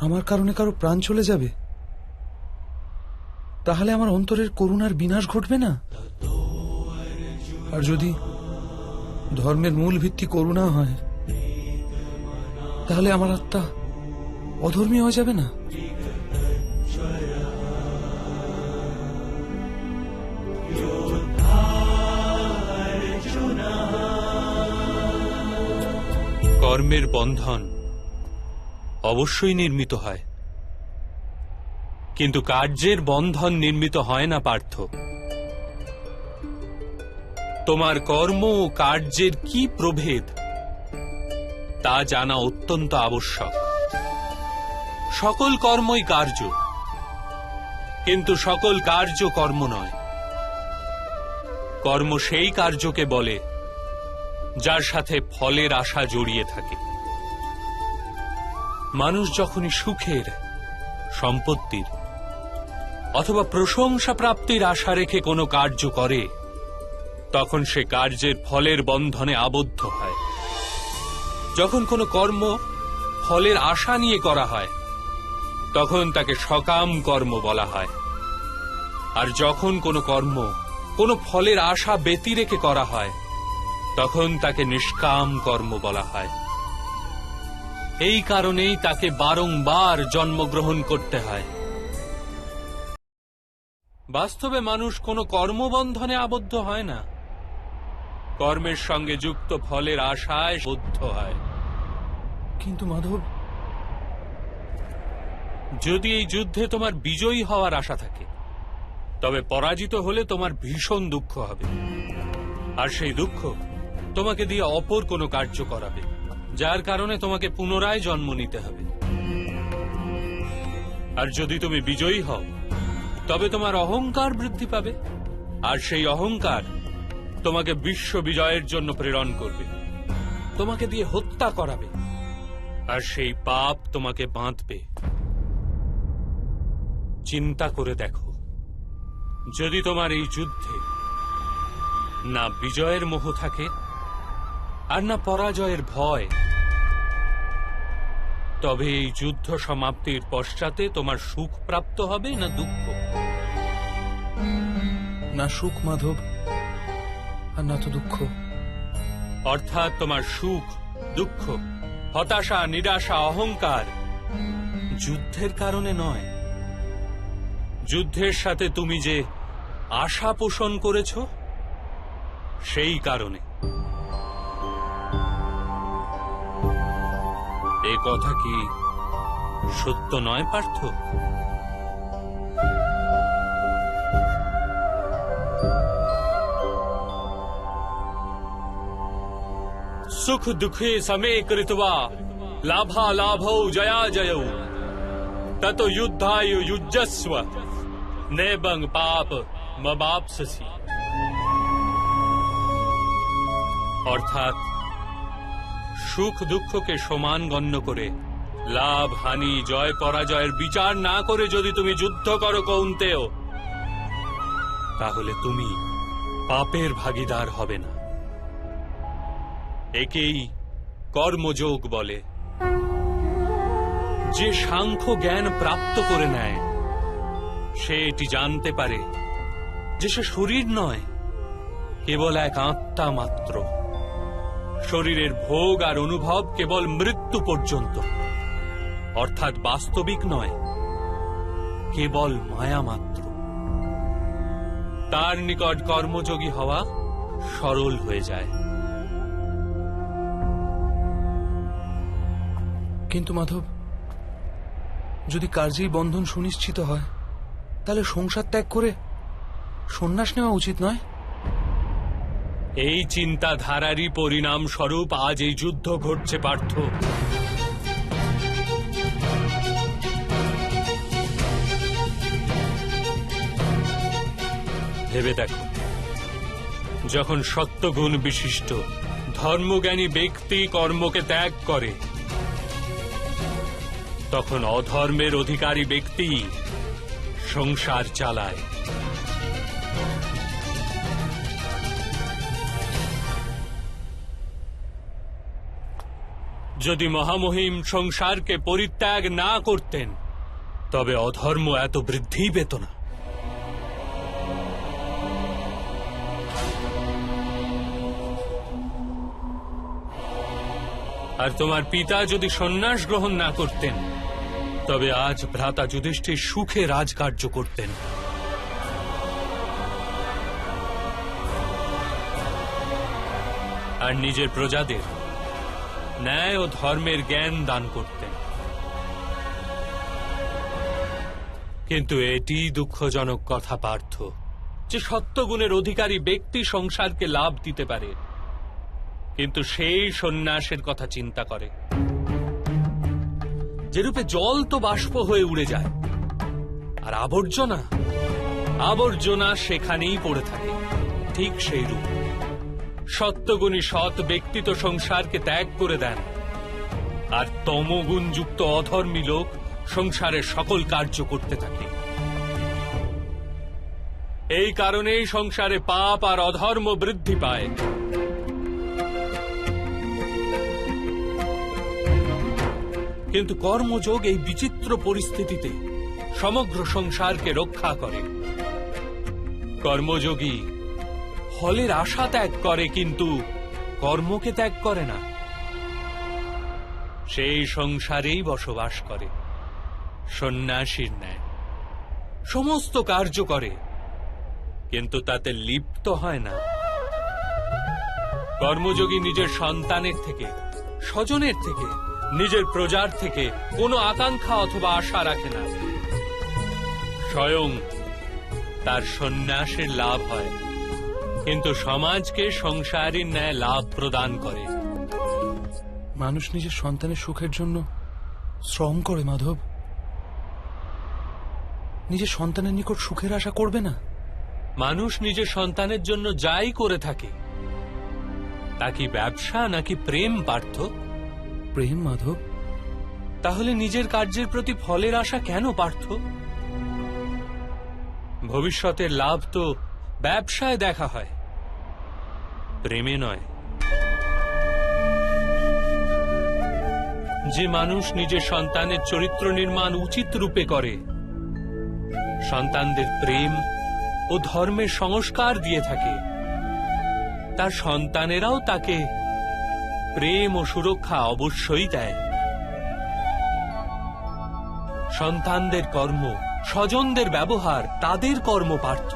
আমার কারণে কারো প্রাণ চলে যাবে, তাহলে আমার অন্তরের করুণার বিনাশ ঘটবে না? আর যদি ধর্মের মূল ভিত্তি করুণা হয়, তাহলে আমার আত্মা অধর্মী হয়ে যাবে না? কর্মের বন্ধন অবশ্যই নির্মিত হয়, কিন্তু কার্যের বন্ধন নির্মিত হয় না পার্থ। তোমার কর্ম ও কার্যের কি প্রভেদ তা জানা অত্যন্ত আবশ্যক। সকল কর্মই কার্য, কিন্তু সকল কার্য কর্ম নয়। কর্ম সেই কার্যকে বলে যার সাথে ফলের আশা জড়িয়ে থাকে। মানুষ যখনই সুখের, সম্পত্তির অথবা প্রশংসা প্রাপ্তির আশা রেখে কোনো কার্য করে, তখন সে কার্যের ফলের বন্ধনে আবদ্ধ হয়। যখন কোনো কর্ম ফলের আশা নিয়ে করা হয়, তখন তাকে সকাম কর্ম বলা হয়। আর যখন কোনো কর্ম কোনো ফলের আশা ব্যতি রেখে করা হয়, তখন তাকে নিষ্কাম কর্ম বলা হয়। এই কারণেই তাকে বারংবার জন্মগ্রহণ করতে হয়। বাস্তবে মানুষ কোনো কর্মবন্ধনে আবদ্ধ হয় না, কর্মের সঙ্গে যুক্ত ফলের আশায় বদ্ধ হয়। কিন্তু মাধব, যদি এই যুদ্ধে তোমার বিজয়ী হওয়ার আশা থাকে, তবে পরাজিত হলে তোমার ভীষণ দুঃখ হবে। আর সেই দুঃখ তোমাকে দিয়ে অপর কোনো কার্য করাবে, যার কারণে তোমাকে পুনরায় জন্ম নিতে হবে। আর যদি তুমি বিজয়ী হও, তবে তোমার অহংকার বৃদ্ধি পাবে, আর সেই অহংকার তোমাকে বিশ্ব বিজয়ের জন্য প্রেরণ করবে, তোমাকে দিয়ে হত্যা করাবে, আর সেই পাপ তোমাকে বাঁধবে। চিন্তা করে দেখো, যদি তোমার এই যুদ্ধে না বিজয়ের মোহ থাকে আর না পরাজয়ের ভয়, তবে এই যুদ্ধ সমাপ্তির পশ্চাতে তোমার সুখ প্রাপ্ত হবে না দুঃখ? না সুখ মাধব, আর না তো দুঃখ। অর্থাৎ তোমার সুখ, দুঃখ, হতাশা, নিরাশা, অহংকার যুদ্ধের কারণে নয়। যুদ্ধের সাথে তুমি যে আশা পোষণ করেছ, সেই কারণে। এ কথা কি সত্য নয় পার্থ? সুখ দুঃখে সमे কৃত্বা লাভা লাভৌ জয়া জয়ৌ তত যুদ্ধায় যুজ্জস্ব নেবং পাপ মবাপসসি। অর্থাৎ সুখ দুঃখকে সমান গণ্য করে, লাভ হানি, জয় পরাজয়ের বিচার না করে যদি তুমি যুদ্ধ করো কৌন্তেয়, তাহলে তুমি পাপের ভাগীদার হবে না। একেই কর্মযোগ বলে। যে সাংখ্য জ্ঞান প্রাপ্ত করে নেয়, সে এটি জানতে পারে যে সে শরীর নয়, কেবল এক আত্মা মাত্র। শরীরের ভোগ আর অনুভব কেবল মৃত্যু পর্যন্ত, অর্থাৎ বাস্তবিক নয়, কেবল মায়া মাত্র। তার নিকট কর্মযোগী হওয়া সরল হয়ে যায়। কিন্তু মাধব, যদি কার্যেই বন্ধন সুনিশ্চিত হয়, তাহলে সংসার ত্যাগ করে সন্ন্যাস নেওয়া উচিত নয়? এই চিন্তাধারারই পরিণাম স্বরূপ আজ এই যুদ্ধ ঘটছে পার্থ। ভেবে দেখো, যখন সত্যগুণ বিশিষ্ট ধর্মজ্ঞানী ব্যক্তি কর্মকে ত্যাগ করে, তখন অধর্মের অধিকারী ব্যক্তি সংসার চালায়। যদি মহামহিম সংসারকে পরিত্যাগ না করতেন, তবে অধর্ম এত বৃদ্ধি পেত না। আর তোমার পিতা যদি সন্ন্যাস গ্রহণ না করতেন, তবে আজ ভ্রাতা যুধিষ্ঠির সুখে রাজকার্য করতেন। আর নিজের প্রজাদের ন্যায় ও ধর্মের জ্ঞান দান করতেন। কিন্তু এটি দুঃখজনক কথা পার্থ, যে সত্যগুণের অধিকারী ব্যক্তি সংসারকে লাভ দিতে পারে, কিন্তু সেই সন্ন্যাসের কথা চিন্তা করে। যেরূপে জল তো বাষ্প হয়ে উড়ে যায়, আর আবর্জনা আবর্জনা সেখানেই পড়ে থাকে, ঠিক সেই রূপ সত্যগুণী সৎ ব্যক্তি তো সংসারকে ত্যাগ করে দেন, আর তমগুণযুক্ত অধর্মী লোক সংসারের সকল কার্য করতে থাকে। এই কারণেই সংসারে পাপ আর অধর্ম বৃদ্ধি পায়। কিন্তু কর্মযোগ এই বিচিত্র পরিস্থিতিতে সমগ্র সংসারকে রক্ষা করে। কর্মযোগী ফলের আশা ত্যাগ করে, কিন্তু কর্মকে ত্যাগ করে না। সেই সংসারেই বসবাস করে সন্ন্যাসীর ন্যায়, সমস্ত কার্য করে, কিন্তু তাতে লিপ্ত হয় না। কর্মযোগী নিজের সন্তানের থেকে, স্বজনের থেকে, নিজের প্রজার থেকে কোনো আকাঙ্ক্ষা অথবা আশা রাখে না। স্বয়ং তার সন্ন্যাসের লাভ হয়, কিন্তু সমাজকে সংসারের ন্যায় লাভ প্রদান করে। মানুষ নিজের সন্তানের সুখের জন্য শ্রম করে মাধব, নিজের সন্তানের নিকট সুখের আশা করবে না। মানুষ নিজের সন্তানের জন্য যাই করে থাকে, তা কি ব্যবসা নাকি প্রেম পার্থ? প্রেম মাধব। তাহলে নিজের কার্যের প্রতি ফলের আশা কেন পার্থ? ভবিষ্যতের লাভ তো ব্যবসায় দেখা হয়, প্রেমে নয়। যে মানুষ নিজের সন্তানের চরিত্র নির্মাণ উচিত রূপে করে, সন্তানদের প্রেম ও ধর্মের সংস্কার দিয়ে থাকে, তার সন্তানেরাও তাকে প্রেম ও সুরক্ষা অবশ্যই দেয়। সন্তানদের কর্ম, স্বজনদের ব্যবহার তাদের কর্ম পার্থ।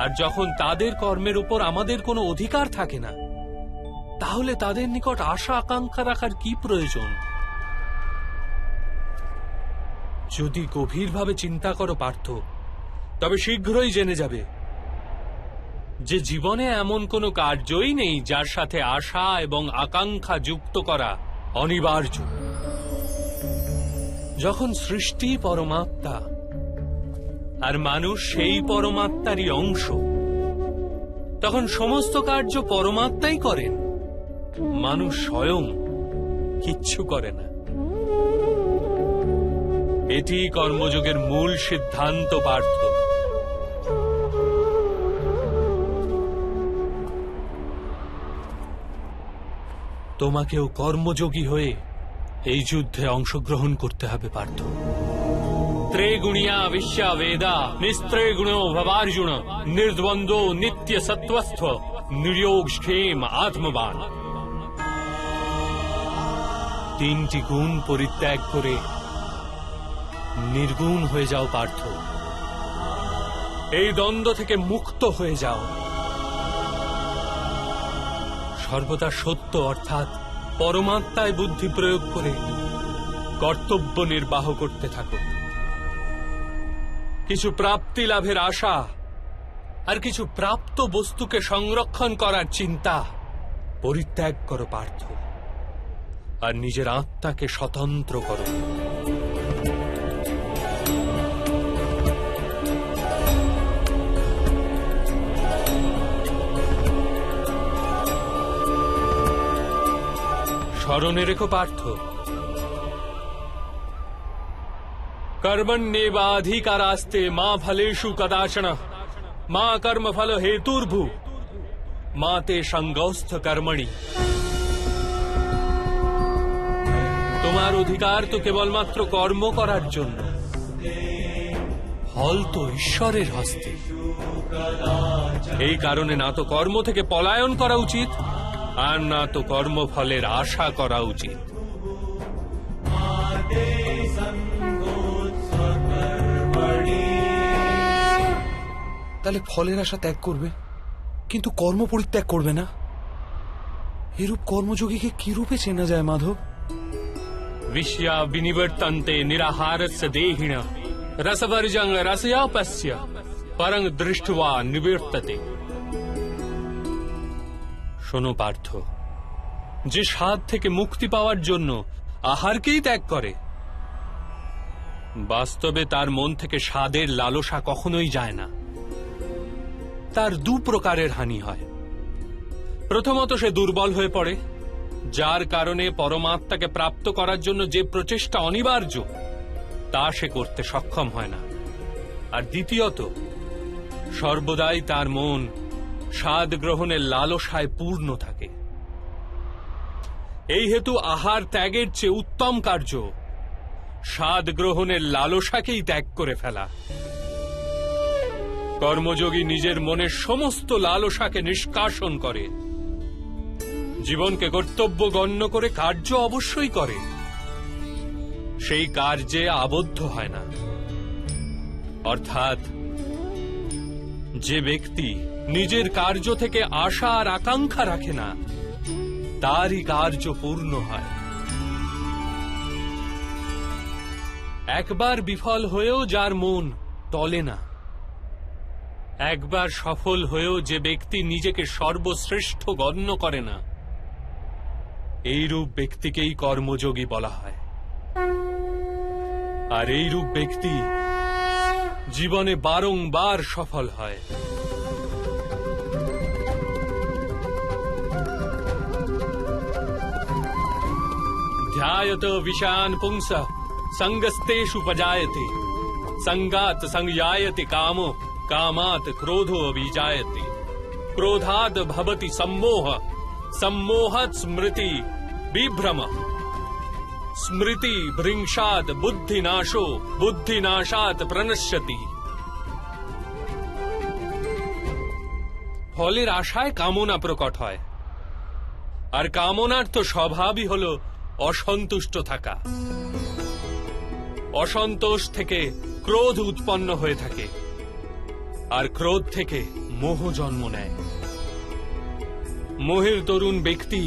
আর যখন তাদের কর্মের উপর আমাদের কোনো অধিকার থাকে না, তাহলে তাদের নিকট আশা আকাঙ্ক্ষা রাখার কি প্রয়োজন? যদি গভীরভাবে চিন্তা করো পার্থ, তবে শীঘ্রই জেনে যাবে যে জীবনে এমন কোনো কার্যই নেই যার সাথে আশা এবং আকাঙ্ক্ষা যুক্ত করা অনিবার্য। যখন সৃষ্টি পরমাত্মা আর মানুষ সেই পরমাত্মারই অংশ, তখন সমস্ত কার্য পরমাত্মাই করেন, মানুষ স্বয়ং কিচ্ছু করে না। এটি কর্মযোগের মূল সিদ্ধান্ত পার্থ। তোমাকেও কর্মযোগী হয়ে এই যুদ্ধে অংশগ্রহণ করতে হবে পার্থ। ত্রেগুণিয়া বিশ্বা বেদা নিস্ত্রেগুণো ভবার্জুন নির্দ্বন্দ্ব নিত্য সত্ত্বস্থ নির্যোগ ক্ষেম আত্মবান। তিনটি গুণ পরিত্যাগ করে নির্গুণ হয়ে যাও পার্থ। এই দ্বন্দ্ব থেকে মুক্ত হয়ে যাও। সর্বদা সত্য অর্থাৎ পরমাত্মায় বুদ্ধি প্রয়োগ করে কর্তব্য নির্বাহ করতে থাকো। কিছু প্রাপ্তি লাভের আশা আর কিছু প্রাপ্ত বস্তুকে সংরক্ষণ করার চিন্তা পরিত্যাগ করো পার্থ, আর নিজের আত্মাকে স্বতন্ত্র করো। স্মরণে রেখো পার্থ, कर्मण्येवाधिकारास्ते मा फलेषु कदाचन मा कर्म फल हेतुर्भु मा ते संगौस्थ कर्मणि। তোমার অধিকার তো কেবলমাত্র কর্ম করার জন্য, ফল তো ঈশ্বরের হস্তে। এই কারণে না তো কর্ম থেকে পলায়ন করা উচিত, আর না তো কর্মফলের আশা করা উচিত। তাহলে ফলের আশা ত্যাগ করবে, কিন্তু কর্ম পরিত্যাগ করবে না। এরূপ কর্মযোগীকে কি রূপে চেনা যায় মাধব? विषया विनिवर्तन्ते निराहारस्य देहिन रसवर्जं रसयापस्य परं दृष्ट्वा निवर्तते। শোনো পার্থ, যে স্বাদ থেকে মুক্তি পাওয়ার জন্য আহারকেই ত্যাগ করে, বাস্তবে তার মন থেকে স্বাদের লালসা কখনোই যায় না। তার দু প্রকারের হানি হয়। প্রথমত, সে দুর্বল হয়ে পড়ে, যার কারণে পরমাত্মাকে প্রাপ্ত করার জন্য যে প্রচেষ্টা অনিবার্য তা সে করতে সক্ষম হয় না। আর দ্বিতীয়ত, সর্বদাই তার মন স্বাদ গ্রহণের লালসায় পূর্ণ থাকে। এই হেতু আহার ত্যাগের চেয়ে উত্তম কার্য স্বাদ গ্রহণের লালসাকেই ত্যাগ করে ফেলা। কর্মযোগী নিজের মনের সমস্ত লালসাকে নিষ্কাশন করে, জীবনকে কর্তব্য গণ্য করে কার্য অবশ্যই করে, সেই কার্যে আবদ্ধ হয় না। অর্থাৎ যে ব্যক্তি নিজের কার্য থেকে আশা আর আকাঙ্ক্ষা রাখে না, তারই কার্য পূর্ণ হয়। একবার বিফল হয়েও যার মন টলে না, একবার সফল হয়েও যে ব্যক্তি নিজেকে সর্বশ্রেষ্ঠ গণ্য করে না, এইরূপ ব্যক্তিকেই কর্মযোগী বলা হয়। আর এইরূপ ব্যক্তি জীবনে বারংবার সফল হয়। ध्यायत विषान पुंस संगस्तेषु पजायते संगात संयायते कामो कामात क्रोधो अभिजायते क्रोधाद भवति सम्मोह सम्मोहात् स्मृति विभ्रम स्मृति भृंशाद बुद्धिनाशो बुद्धिनाशात् प्रणश्यति। ফলের আশায় কামনা প্রকট হয়, আর কামনার তো স্বভাবই হলো অসন্তুষ্ট থাকা। অসন্তোষ থেকে ক্রোধ উৎপন্ন হয়ে থাকে, আর ক্রোধ থেকে মোহ জন্ম নেয়। মোহের তরুণ ব্যক্তি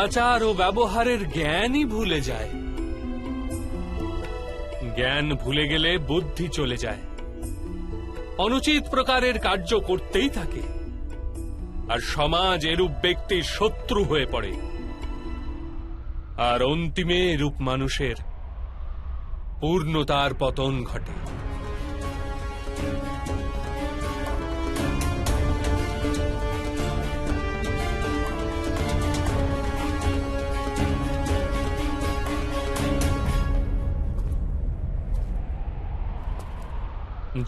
আচার ও ব্যবহারের জ্ঞানই ভুলে যায়। জ্ঞান ভুলে গেলে বুদ্ধি চলে যায়, অনুচিত প্রকারের কার্য করতেই থাকে, আর সমাজ এরূপ ব্যক্তির শত্রু হয়ে পড়ে। আর অন্তিমে এরূপ মানুষের পূর্ণতার পতন ঘটে।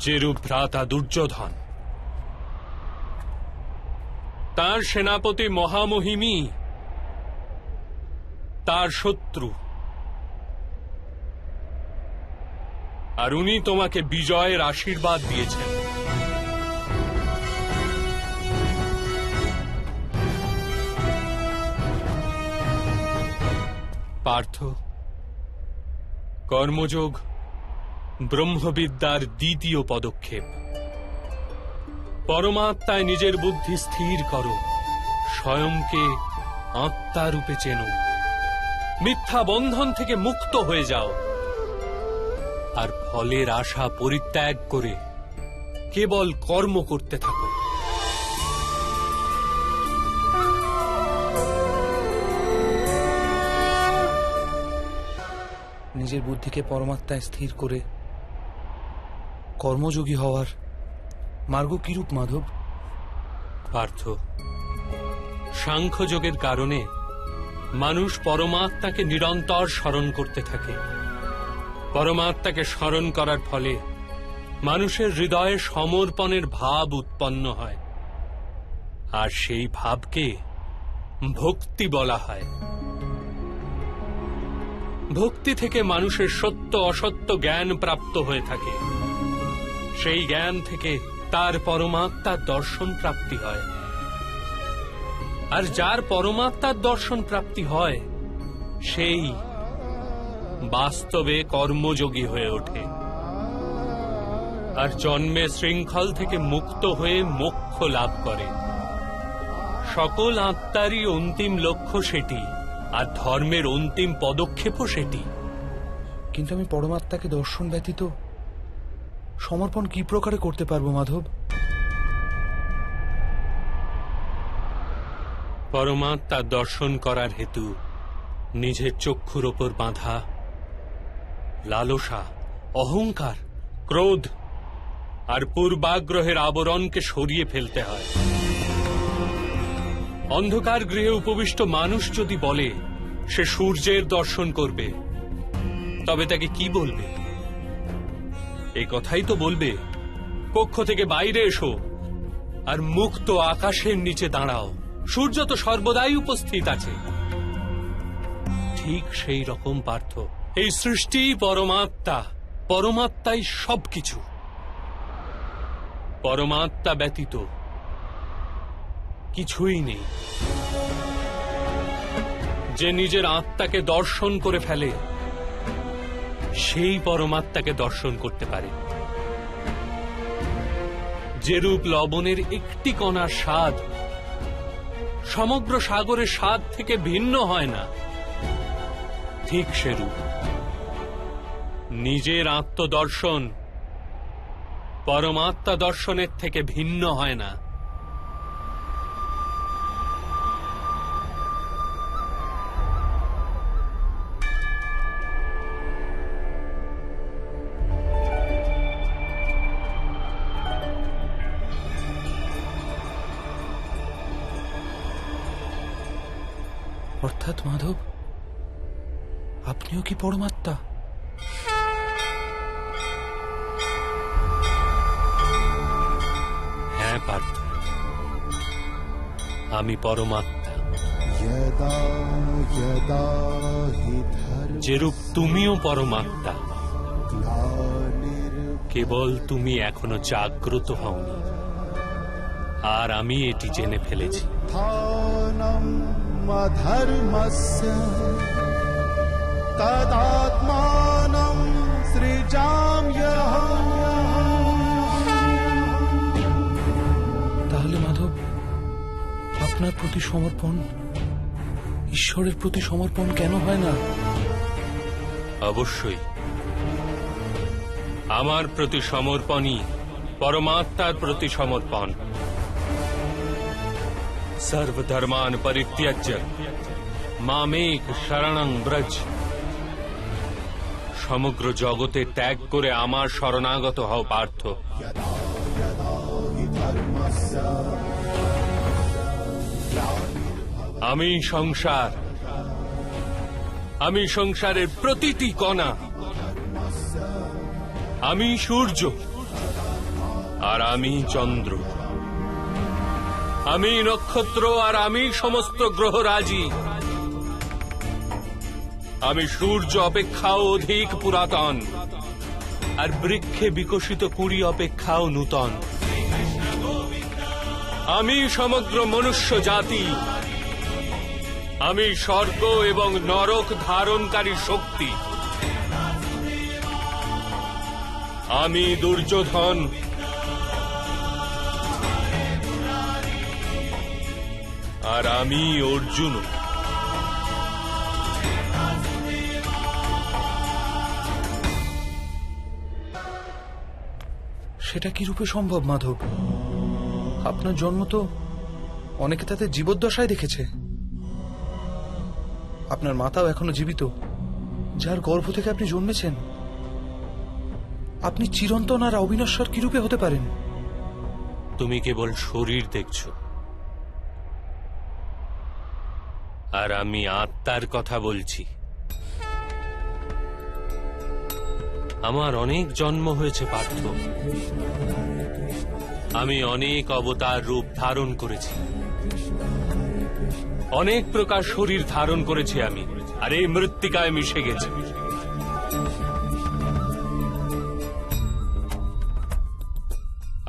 যেরূপ ভ্রাতা দুর্যোধন, তার সেনাপতি মহামহিমী তার শত্রু, আর উনি তোমাকে বিজয়ের আশীর্বাদ দিয়েছেন। পার্থ, কর্মযোগ ব্রহ্মবিদ্যার দ্বিতীয় পদক্ষেপ। পরমাত্মায় নিজের বুদ্ধি স্থির করো, স্বয়ংকে আত্মা রূপে চেনো। মিথ্যা বন্ধন থেকে মুক্ত হয়ে যাও আর ফলের আশা পরিত্যাগ করে কেবল কর্ম করতে থাকো। নিজের বুদ্ধিকে পরমাত্মায় স্থির করে কর্মযোগী হওয়ার মার্গ কিরূপ মাধব? পার্থ, সাংখ্যযোগের কারণে মানুষ পরমাত্মাকে নিরন্তর স্মরণ করতে থাকে। পরমাত্মাকে স্মরণ করার ফলে মানুষের হৃদয়ে সমর্পণের ভাব উৎপন্ন হয়, আর সেই ভাবকে ভক্তি বলা হয়। ভক্তি থেকে মানুষের সত্য অসত্য জ্ঞান প্রাপ্ত হয়ে থাকে। সেই জ্ঞান থেকে তার পরমাত্মার দর্শন প্রাপ্তি হয়, আর যার পরমাত্মার দর্শন প্রাপ্তি হয় সেই বাস্তবে কর্মযোগী হয়ে ওঠে, আর জন্মে শৃঙ্খল থেকে মুক্ত হয়ে মোক্ষ লাভ করে। সকল আত্মারই অন্তিম লক্ষ্য সেটি, আর ধর্মের অন্তিম পদক্ষেপও সেটি। কিন্তু আমি পরমাত্মাকে দর্শন ব্যতীত সমর্পণ কি প্রকারে করতে পারবো মাধব? পরমাত্মার দর্শন করার হেতু নিজের চক্ষুর ওপর বাঁধা লালসা, অহংকার, ক্রোধ আর পূর্বাগ্রহের আবরণকে সরিয়ে ফেলতে হয়। অন্ধকার গৃহে উপবিষ্ট মানুষ যদি বলে সে সূর্যের দর্শন করবে, তবে তাকে কি বলবে? এই কথাই তো বলবে, কক্ষ থেকে বাইরে এসো আর মুক্ত আকাশের নিচে দাঁড়াও, সূর্য তো সর্বদাই উপস্থিত আছে। ঠিক সেই রকম পার্থ, এই সৃষ্টি পরমাত্মা, পরমাত্মাই সবকিছু। পরমাত্মা ব্যতীত কিছুই নেই। যে নিজের আত্মাকে দর্শন করে ফেলে সেই পরমাত্মাকে দর্শন করতে পারে। যেরূপ লবণের একটি কণার স্বাদ সমগ্র সাগরের স্বাদ থেকে ভিন্ন হয় না, ঠিক সেরূপ নিজের আত্মদর্শন পরমাত্মা দর্শনের থেকে ভিন্ন হয় না। অর্থাৎ মাধব, আপনিও কি পরমাত্মা? হ্যাঁ পার্থ, আমি পরমাত্মা। যেরূপ তুমিও পরমাত্মা, কেবল তুমি এখনো জাগ্রত হওনি, আর আমি এটি জেনে ফেলেছি। ধর্মস্য তদাত্মানং সৃজাম্যহম। তাহলে মাধব, আপনার প্রতি সমর্পণ ঈশ্বরের প্রতি সমর্পণ কেন হয় না? অবশ্যই আমার প্রতি সমর্পণই পরমাত্মার প্রতি সমর্পণ। সর্বধর্মান পরিত্যাজ্য মামেক শরণং ব্রজ। সমগ্র জগতে ত্যাগ করে আমার শরণাগত হও পার্থ। আমি সংসার, আমি সংসারের প্রতিটি কণা, আমি সূর্য আর আমি চন্দ্র, আমি নক্ষত্র আর আমি সমস্ত গ্রহরাজি। আমি সূর্য অপেক্ষাও অধিক পুরাতন, আর বৃক্ষে বিকশিত কুড়ি অপেক্ষাও নূতন। আমি সমগ্র মনুষ্য জাতি, আমি স্বর্গ এবং নরক ধারণকারী শক্তি। আমি দুর্যোধন, আর আমি অর্জুন। সেটা কি রূপে সম্ভব মাধব? আপনার জন্ম তো অনেকে তাদের জীবদ্দশায় দেখেছে। আপনার মাতাও এখনো জীবিত, যার গর্ভ থেকে আপনি জন্মেছেন। আপনি চিরন্তন আর অবিনশ্বর কি রূপে হতে পারেন? তুমি কেবল শরীর দেখছো, আর আমি আত্মার কথা বলছি। আমার অনেক জন্ম হয়েছে পার্থ, আমি অনেক অবতার রূপ ধারণ করেছি, অনেক প্রকার শরীর ধারণ করেছি আমি, আর এই মৃত্তিকায় মিশে গেছি।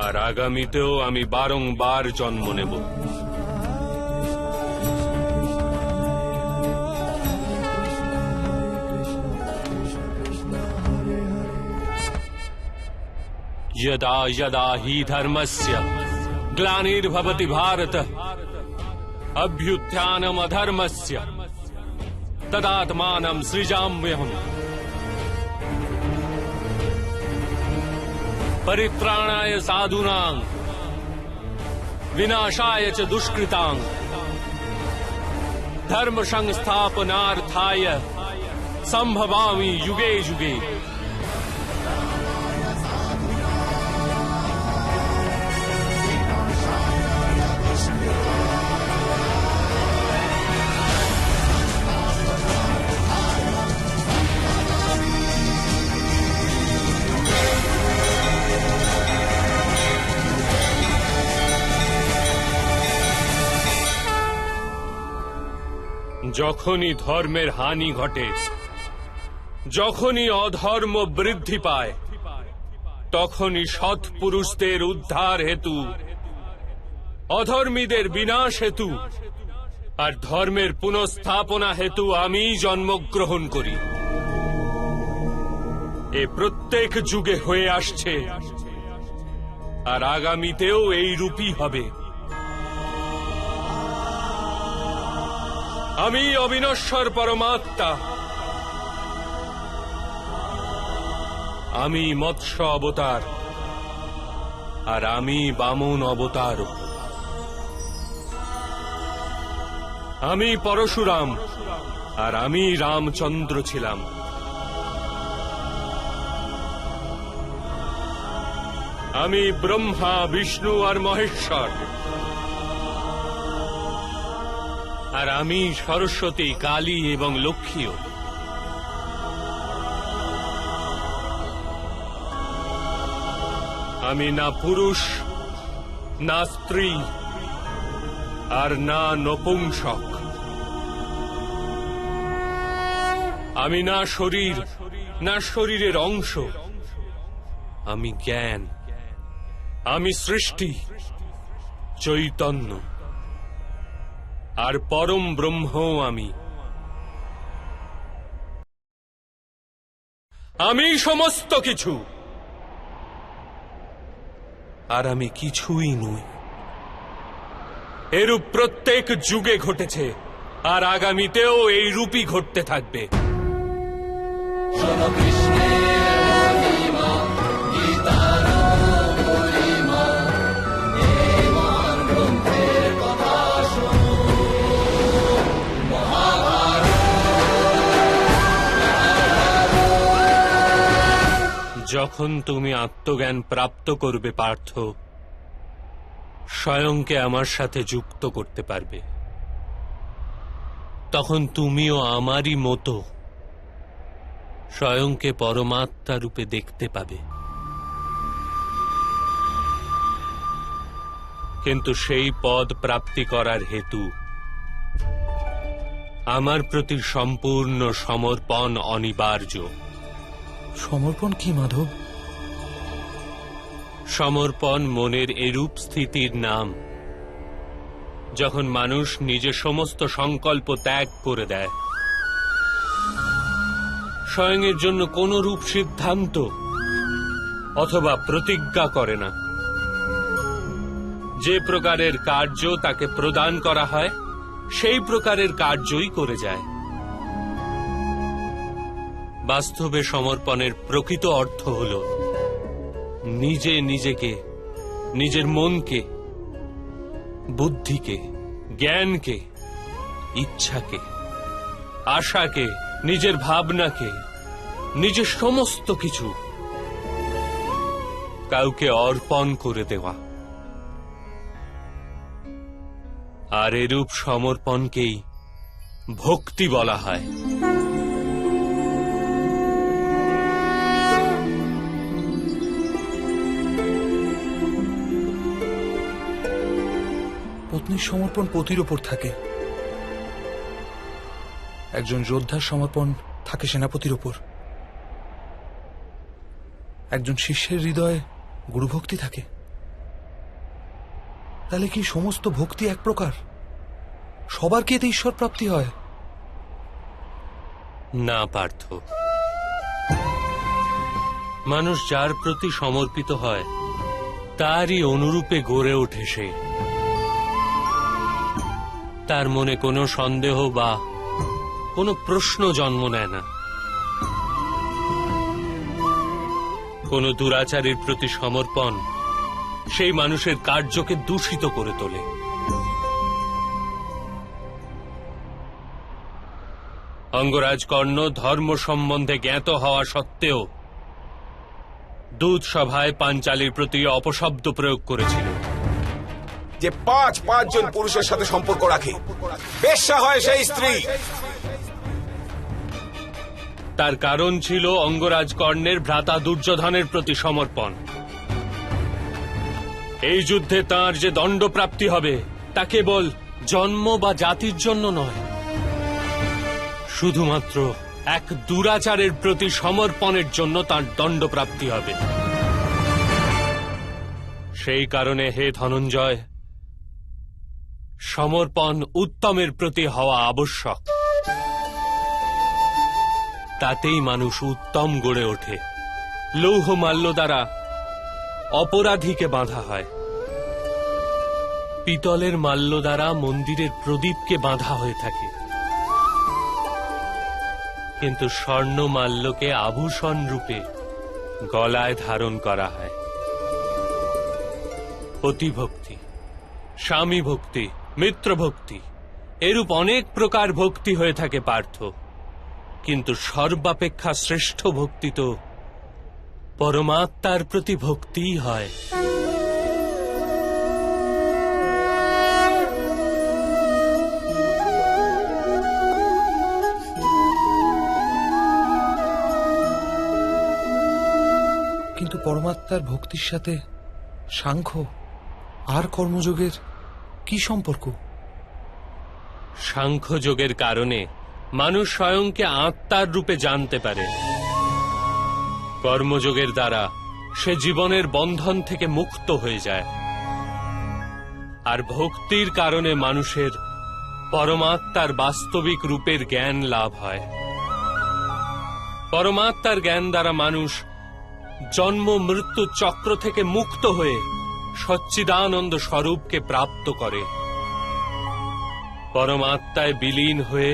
আর আগামীতেও আমি বারংবার জন্ম নেব। यदा यदा हि धर्मस्य ग्लानिर्भवति भारत अभ्युत्थानमधर्मस्य तदात्मानं सृजाम्यहम् परित्राणाय साधूनां विनाशाय च दुष्कृतां धर्म संस्थापनार्थाय संभवामि युगे युगे। যখনই ধর্মের হানি ঘটে, যখনই অধর্ম বৃদ্ধি পায়, তখনই সৎ পুরুষদের উদ্ধার হেতু, অধর্মীদের বিনাশ হেতু আর ধর্মের পুনঃস্থাপনা হেতু আমি জন্মগ্রহণ করি। এ প্রত্যেক যুগে হয়ে আসছে, আর আগামীতেও এই রূপই হবে। আমি অবিনশ্বর পরমাত্মা, আমি মৎস্য অবতার, আর আমি বামন অবতার। আমি পরশুরাম, আর আমি রামচন্দ্র ছিলাম। আমি ব্রহ্মা, বিষ্ণু আর মহেশ্বর, আর আমি সরস্বতী, কালী এবং লক্ষ্মীও। আমি না পুরুষ, না স্ত্রী, আর না নপুংসক। আমি না শরীর, না শরীরের অংশ। আমি জ্ঞান, আমি সৃষ্টি, চৈতন্য, আর পরম ব্রহ্ম আমি। আমি সমস্ত কিছু, আর আমি কিছুই নই। এরূপ প্রত্যেক যুগে ঘটেছে, আর আগামীতেও এই রূপই ঘটতে থাকবে। যখন তুমি আত্মজ্ঞান প্রাপ্ত করবে পার্থ, স্বয়ংকে আমার সাথে যুক্ত করতে পারবে। তখন তুমিও আমারই মতো স্বয়ংকে পরমাত্মা রূপে দেখতে পাবে। কিন্তু সেই পদ প্রাপ্তি করার হেতু আমার প্রতি সম্পূর্ণ সমর্পণ অনিবার্য। সমর্পণ কি মাধব? সমর্পণ মনের এরূপ স্থিতির নাম, যখন মানুষ নিজের সমস্ত সংকল্প ত্যাগ করে দেয়, স্বয়ং এর জন্য কোন রূপ সিদ্ধান্ত অথবা প্রতিজ্ঞা করে না। যে প্রকারের কার্য তাকে প্রদান করা হয়, সেই প্রকারের কার্যই করে যায়। বাস্তবে সমর্পণের প্রকৃত অর্থ হল নিজে নিজেকে, নিজের মনকে, বুদ্ধিকে, জ্ঞানকে, ইচ্ছাকে, আশাকে, নিজের ভাবনাকে, নিজের সমস্ত কিছু কাউকে অর্পণ করে দেওয়া। আর এরূপ সমর্পণকেই ভক্তি বলা হয়। পত্নীর সমর্পণ পতির ওপর থাকে, একজন যোদ্ধার সমর্পণ থাকে সেনাপতির ওপর, একজন শিষ্যের হৃদয়ে গুরুভক্তি থাকে। তাহলে কি সমস্ত ভক্তি এক প্রকার? সবার কি এতে ঈশ্বর প্রাপ্তি হয়? না পার্থ, মানুষ যার প্রতি সমর্পিত হয় তারই অনুরূপে গড়ে ওঠে সে। তার মনে কোনো সন্দেহ বা কোনো প্রশ্ন জন্ম নেয় না। কোনো দুরাচারীর প্রতি সমর্পণ সেই মানুষের কার্যকে দূষিত করে তোলে। অঙ্গরাজ কর্ণ ধর্ম সম্বন্ধে জ্ঞাত হওয়া সত্ত্বেও দূত সভায় পাঞ্চালীর প্রতি অপশব্দ প্রয়োগ করেছিল। যে পাঁচ জন পুরুষের সাথে সম্পর্ক রাখে, বেশ্যা হয় সেই স্ত্রী। তার কারণ ছিল অঙ্গরাজ কর্ণের ভ্রাতা দুর্যোধনের প্রতি সমর্পণ। এই যুদ্ধে তার যে দণ্ডপ্রাপ্তি হবে তা কেবল জন্ম বা জাতির জন্য নয়, শুধুমাত্র এক দুরাচারের প্রতি সমর্পণের জন্য তার দণ্ডপ্রাপ্তি হবে। সেই কারণে হে ধনঞ্জয়, সমর্পণ উত্তমের প্রতি হওয়া আবশ্যক। তাতেই মানুষ উত্তম গড়ে ওঠে। লৌহ মাল্য দ্বারা অপরাধীকে বাঁধা হয়, পিতলের মাল্য দ্বারা মন্দিরের প্রদীপকে বাঁধা হয়ে থাকে, কিন্তু স্বর্ণ মাল্যকে আভূষণ রূপে গলায় ধারণ করা হয়। পতিভক্তি, স্বামী ভক্তি, মিত্র ভক্তি, এরূপ অনেক প্রকার ভক্তি হয়ে থাকে পার্থ, কিন্তু সর্বাপেক্ষা শ্রেষ্ঠ ভক্তি তো পরমাত্মার প্রতি ভক্তিই হয়। কিন্তু পরমাত্মার ভক্তির সাথে সাংখ্য আর কর্মযোগের কি সম্পর্ক? সাংখ্যযোগের কারণে মানুষ স্বয়ংকে আত্মার রূপে জানতে পারে। কর্মযোগের দ্বারা সে জীবনের বন্ধন থেকে মুক্ত হয়ে যায়। আর ভক্তির কারণে মানুষের পরমাত্মার বাস্তবিক রূপের জ্ঞান লাভ হয়। পরমাত্মার জ্ঞান দ্বারা মানুষ জন্ম মৃত্যু চক্র থেকে মুক্ত হয়ে সচ্চিদানন্দ স্বরূপকে প্রাপ্ত করে। পরমাত্মায় বিলীন হয়ে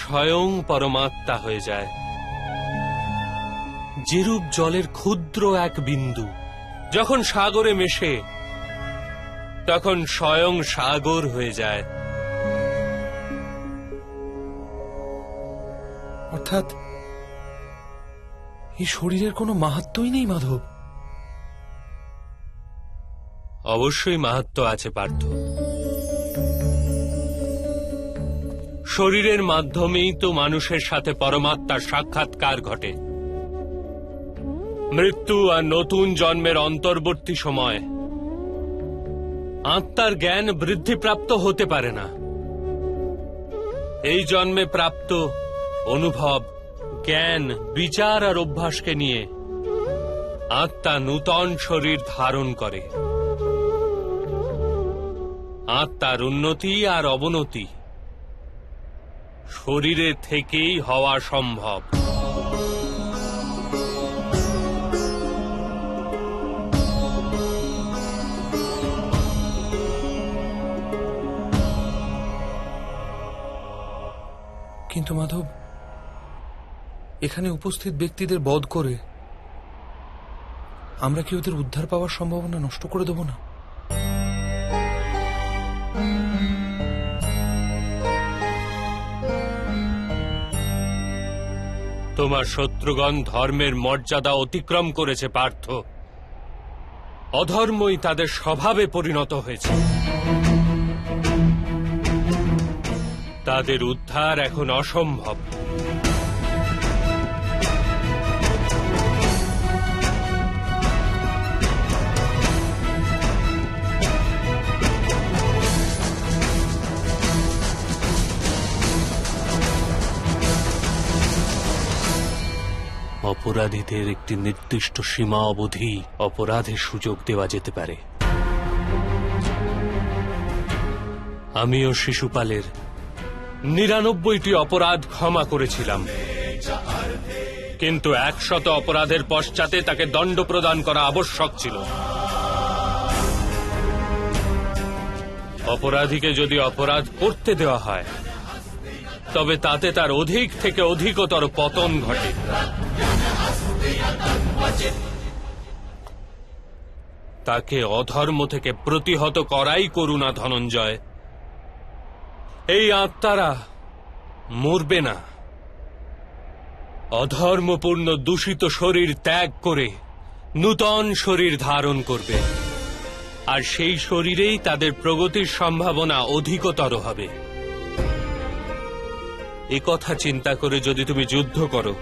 স্বয়ং পরমাত্মা হয়ে যায়। যেরূপ জলের ক্ষুদ্র এক বিন্দু যখন সাগরে মেশে তখন স্বয়ং সাগর হয়ে যায়। অর্থাৎ এই শরীরের কোনো মাহাত্ম্যই নেই মাধব? অবশ্যই মাহাত্ম্য আছে পার্থ। শরীরের মাধ্যমেই তো মানুষের সাথে পরমাত্মার সাক্ষাৎকার ঘটে। মৃত্যু আর নতুন জন্মের অন্তর্বর্তী সময় আত্মার জ্ঞান বৃদ্ধিপ্রাপ্ত হতে পারে না। এই জন্মে প্রাপ্ত অনুভব, জ্ঞান, বিচার আর অভ্যাসকে নিয়ে আত্মা নূতন শরীর ধারণ করে। আত্মার উন্নতি আর অবনতি শরীরের থেকেই হওয়া সম্ভব। কিন্তু মাধব, এখানে উপস্থিত ব্যক্তিদের বধ করে আমরা কি ওদের উদ্ধার পাওয়ার সম্ভাবনা নষ্ট করে দেবো না? তোমার শত্রুগণ ধর্মের মর্যাদা অতিক্রম করেছে পার্থ। অধর্মই তাদের স্বভাবে পরিণত হয়েছে। তাদের উদ্ধার এখন অসম্ভব। অপরাধীদের একটি নির্দিষ্ট সীমা অবধি অপরাধের সুযোগ দেওয়া যেতে পারে। আমিও শিশুপালের ৯৯টি অপরাধ ক্ষমা করেছিলাম, কিন্তু ১০০ অপরাধের পশ্চাতে তাকে দণ্ড প্রদান করা আবশ্যক ছিল। অপরাধীকে যদি অপরাধ করতে দেওয়া হয়, তবে তাতে তার অধিক থেকে অধিকতর পতন ঘটে। তাকে অধর্ম থেকে প্রতিহত করাই করুণা, ধনঞ্জয়। এই আত্মারা মরবে না। অধর্মপূর্ণ দূষিত শরীর ত্যাগ করে নূতন শরীর ধারণ করবে, আর সেই শরীরেই তাদের প্রগতির সম্ভাবনা অধিকতর হবে। এ কথা চিন্তা করে যদি তুমি যুদ্ধ করো,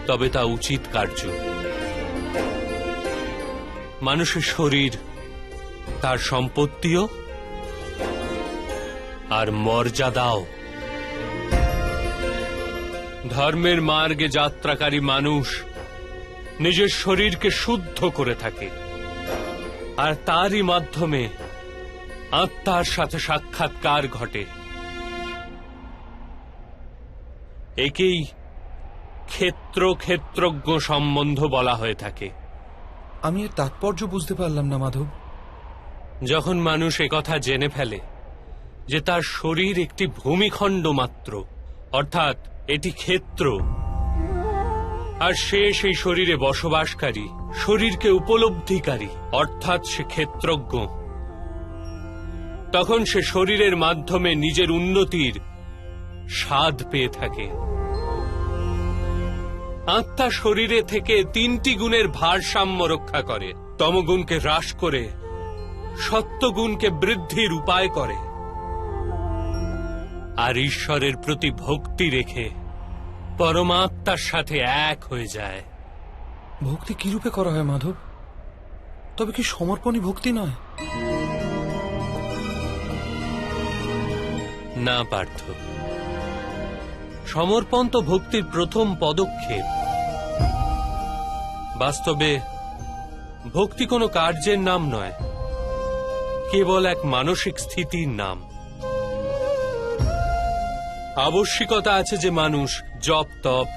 তবে তা উচিত কার্য। মানুষের শরীর তার সম্পত্তিও আর মর্যাদাও। ধর্মের মার্গে যাত্রাকারী মানুষ নিজের শরীরকে শুদ্ধ করে থাকে, আর তারই মাধ্যমে আত্মার সাথে সাক্ষাৎকার ঘটে। একেই ক্ষেত্রজ্ঞ সম্বন্ধ বলা হয়ে থাকে। আমি এর তাৎপর্য বুঝতে পারলাম না, মাধব। যখন মানুষ একথা জেনে ফেলে যে তার শরীর একটি ভূমিখণ্ড মাত্র, অর্থাৎ এটি ক্ষেত্র, আর সে সেই শরীরে বসবাসকারী, শরীরকে উপলব্ধিকারী, অর্থাৎ সে ক্ষেত্রজ্ঞ, তখন সে শরীরের মাধ্যমে নিজের উন্নতির স্বাদ পেয়ে থাকে। আত্মা শরীরে থেকে ৩টি গুণের ভারসাম্য রক্ষা করে। তমগুণকে হ্রাস করে সত্যগুণকে বৃদ্ধির উপায় করে, আর ঈশ্বরের প্রতি ভক্তি রেখে পরমাত্মার সাথে এক হয়ে যায়। ভক্তি কি রূপে করা হয়, মাধব? তবে কি সমর্পণই ভক্তি নয়? না পার্থ, সমর্পণ তো ভক্তির প্রথম পদক্ষেপ। বাস্তবে ভক্তি কোনো কার্যের নাম নয়, কেবল এক মানসিক স্থিতির নাম। আবশ্যিকতা আছে যে মানুষ জপ তপ,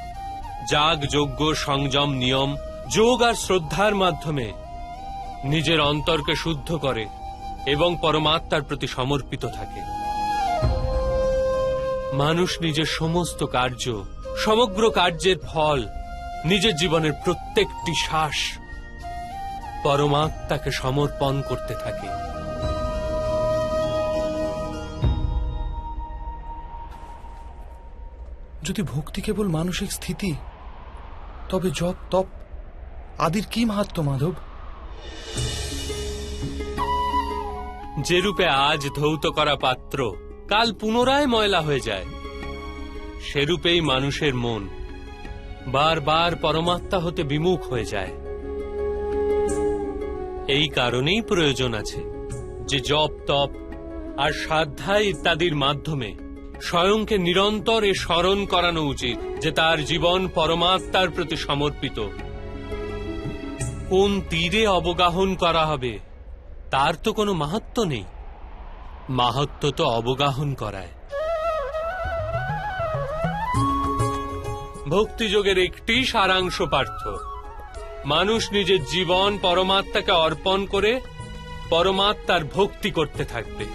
যাগ যজ্ঞ, সংযম, নিয়ম, যোগ আর শ্রদ্ধার মাধ্যমে নিজের অন্তরকে শুদ্ধ করে এবং পরমাত্মার প্রতি সমর্পিত থাকে। মানুষ নিজের সমস্ত কার্য, সমগ্র কার্যের ফল, নিজের জীবনের প্রত্যেকটি শ্বাস পরমাত্মাকে সমর্পণ করতে থাকে। যদি ভক্তি কেবল মানসিক স্থিতি, তবে জপ তপ আদির কি মাহাত্ম্য, মাধব? যে রূপে আজ ধৌত করা পাত্র কাল পুনরায় ময়লা হয়ে যায়, সেরূপেই মানুষের মন বারবার পরমাত্মা হতে বিমুখ হয়ে যায়। এই কারণেই প্রয়োজন আছে যে জপ তপ আর সাধনা ইত্যাদির মাধ্যমে স্বয়ংকে নিরন্তর স্মরণ করানো উচিত যে তার জীবন পরমাত্মার প্রতি সমর্পিত। কোন তীরে অবগাহন করা হবে তার তো কোনো মাহাত্ম্য নেই, মাহাত্ম্য তো অবগাহন করায়। ভক্তিযোগের একটি সারাংশ পার্থ, মানুষ নিজের জীবন পরমাত্মাকে অর্পণ করে পরমাত্মার ভক্তি করতে থাকবে,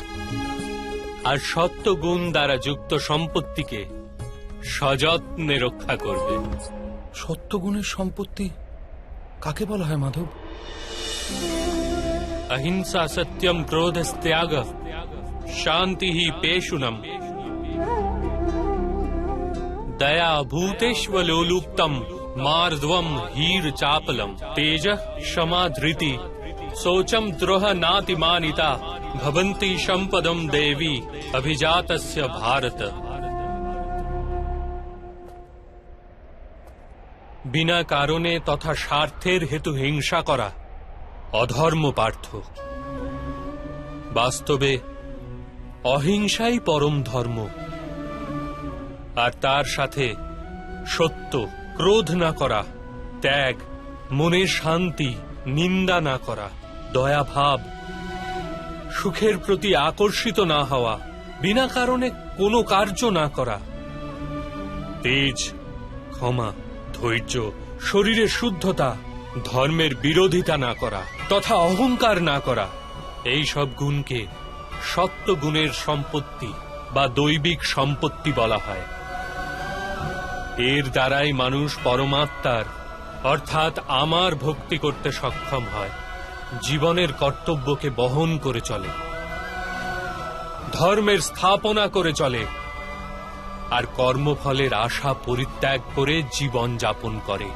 আর সত্যগুণ দ্বারা যুক্ত সম্পত্তিকে সযত্নে রক্ষা করবে। সত্যগুণের সম্পত্তি কাকে বলা হয় মাধব? अहिंसा सत्यम क्रोधस्त्याग शांति ही पेशुनम दया भूतेष्वलोलुप्तम मार्द्वम हीर चापलम तेज क्षमा धृति सोचम द्रोह नातिमानिता भवन्ति संपदम देवी अभिजातस्य भारत। बिना कारणे तथा स्वार्थेर हेतु हिंसा करा অধর্ম পার্থ। বাস্তবে অহিংসাই পরম ধর্ম, আর তার সাথে সত্য, ক্রোধ না করা, ত্যাগ, মনের শান্তি, নিন্দা না করা, দয়াভাব, সুখের প্রতি আকর্ষিত না হওয়া, বিনা কারণে কোনো কার্য না করা, তেজ, ক্ষমা, ধৈর্য, শরীরের শুদ্ধতা, ধর্মের বিরোধিতা না করা তথা অহংকার না করা, এই সব গুণকে সত্য গুণের সম্পত্তি বা দৈবিক সম্পত্তি বলা হয়। এর দ্বারাই মানুষ পরমাত্মার অর্থাৎ আমার ভক্তি করতে সক্ষম হয়, জীবনের কর্তব্যকে বহন করে চলে, ধর্মের স্থাপনা করে চলে, আর কর্মফলের আশা পরিত্যাগ করে জীবন যাপন করে।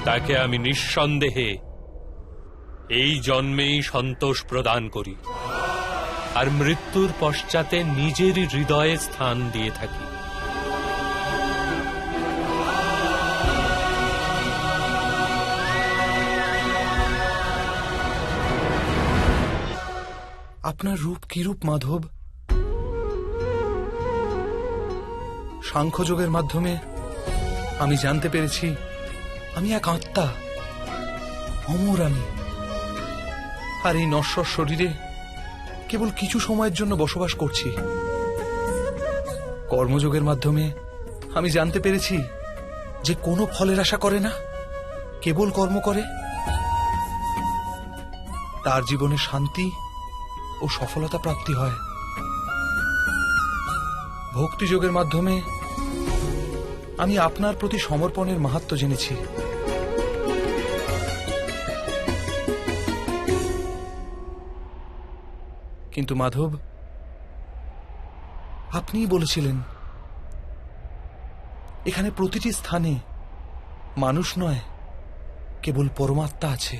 তাকে আমি নিঃসন্দেহে এই জন্মেই সন্তোষ প্রদান করি, আর মৃত্যুর পশ্চাতে নিজের হৃদয়ে স্থান দিয়ে থাকি। আপনার রূপ কিরূপ মাধব? সাংখ্যযোগের মাধ্যমে আমি জানতে পেরেছি আমি এক আত্মা, অমর আমি, আর এই নশ্বর শরীরে কেবল কিছু সময়ের জন্য বসবাস করছি। কর্মযোগের মাধ্যমে আমি জানতে পেরেছি যে কোনো ফলের আশা করে না, কেবল কর্ম করে, তার জীবনে শান্তি ও সফলতা প্রাপ্তি হয়। ভক্তিযোগের মাধ্যমে আমি আপনার প্রতি সমর্পণের মাহাত্ম্য জেনেছি। কিন্তু মাধব, আপনিই বলেছিলেন এখানে প্রতিটি স্থানে মানুষ নয়, কেবল পরমাত্মা আছে।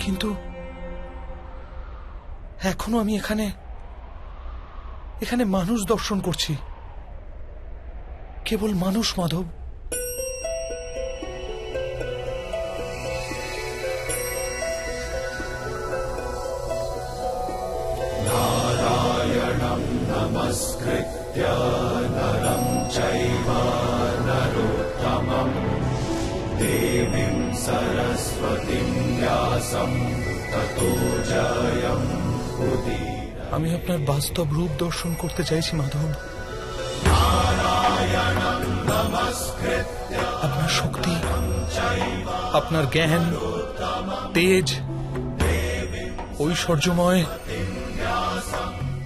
কিন্তু এখনো আমি এখানে মানুষ দর্শন করছি, কেবল মানুষ মাধব। नारायणं नमस्कृत्य नरं चैव नरोत्तमं देवीं सरस्वतीं व्यासं ततो जयमुदीरये। আমি আপনার বাস্তব রূপ দর্শন করতে চাইছি মাধব। আপনার শক্তি, আপনার জ্ঞান, তেজ, ঐশ্বর্যময়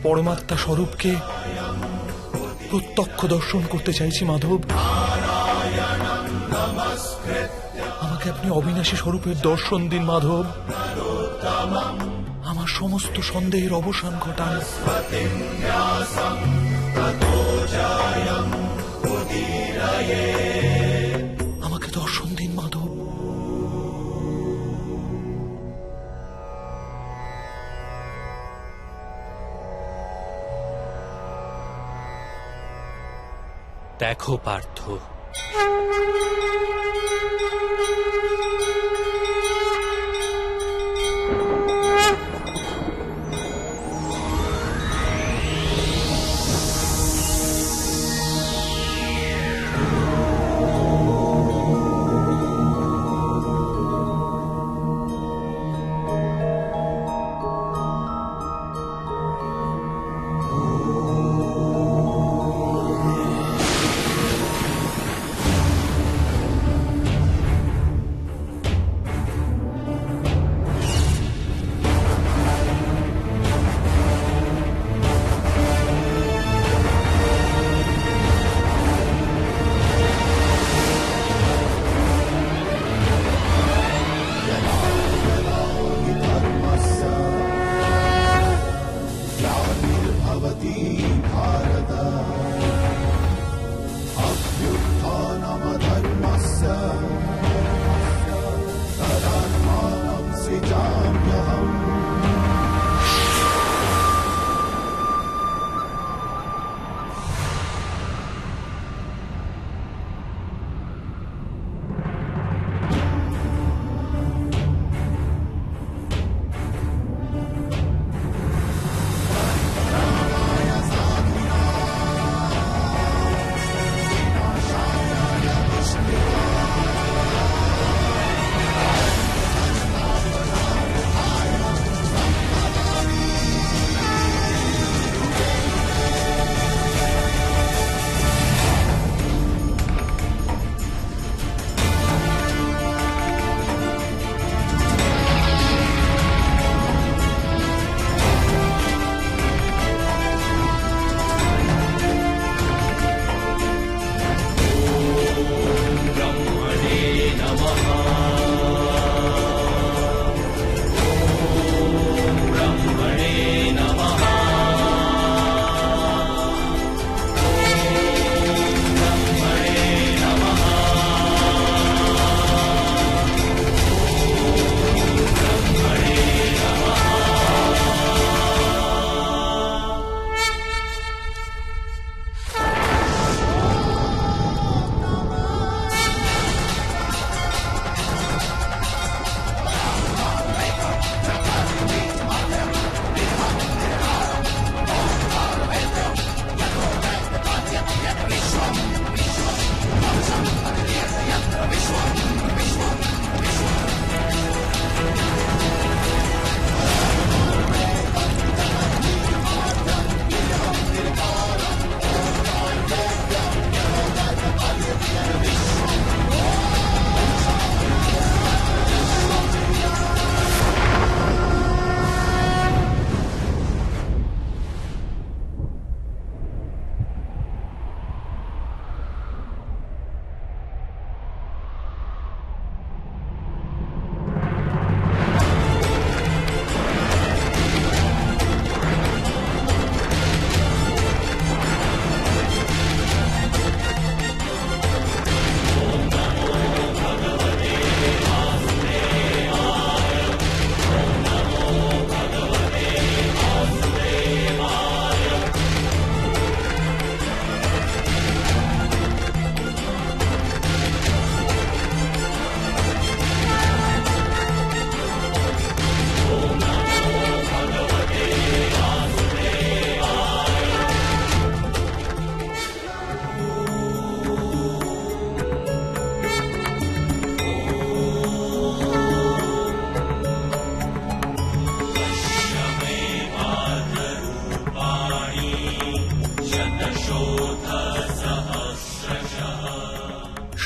পরমাত্মা স্বরূপকে প্রত্যক্ষ দর্শন করতে চাইছি মাধব। আমাকে আপনি অবিনাশী স্বরূপের দর্শন দিন মাধব। আমার সমস্ত সন্দেহের অবসান ঘটান। আমাকে দর্শন দিন মাধব। দেখো পার্থ,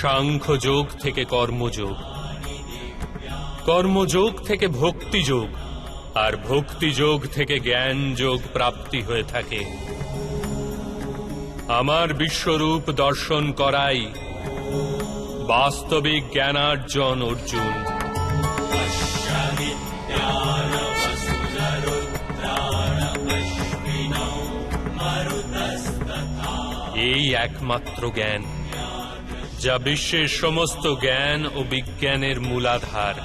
সাংখ্যযোগ থেকে কর্মযোগ, কর্মযোগ থেকে ভক্তিযোগ, আর ভক্তিযোগ থেকে জ্ঞান যোগ প্রাপ্তি হয়ে থাকে। আমার বিশ্বরূপ দর্শন করাই বাস্তবিক জ্ঞানার্জন, অর্জুন। এই একমাত্র জ্ঞান যা বিশ্বের সমস্ত জ্ঞান ও বিজ্ঞানের মূলাধার।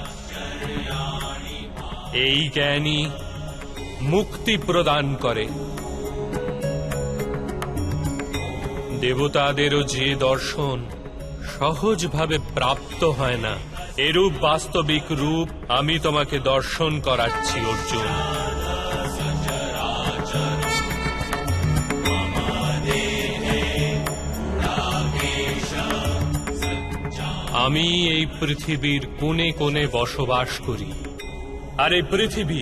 এই জ্ঞানই মুক্তি প্রদান করে। দেবতাদেরও যে দর্শন সহজভাবে প্রাপ্ত হয় না, এরূপ বাস্তবিক রূপ আমি তোমাকে দর্শন করাচ্ছি, অর্জুন। আমি এই পৃথিবীর কোণে কোণে বসবাস করি, আর এই পৃথিবী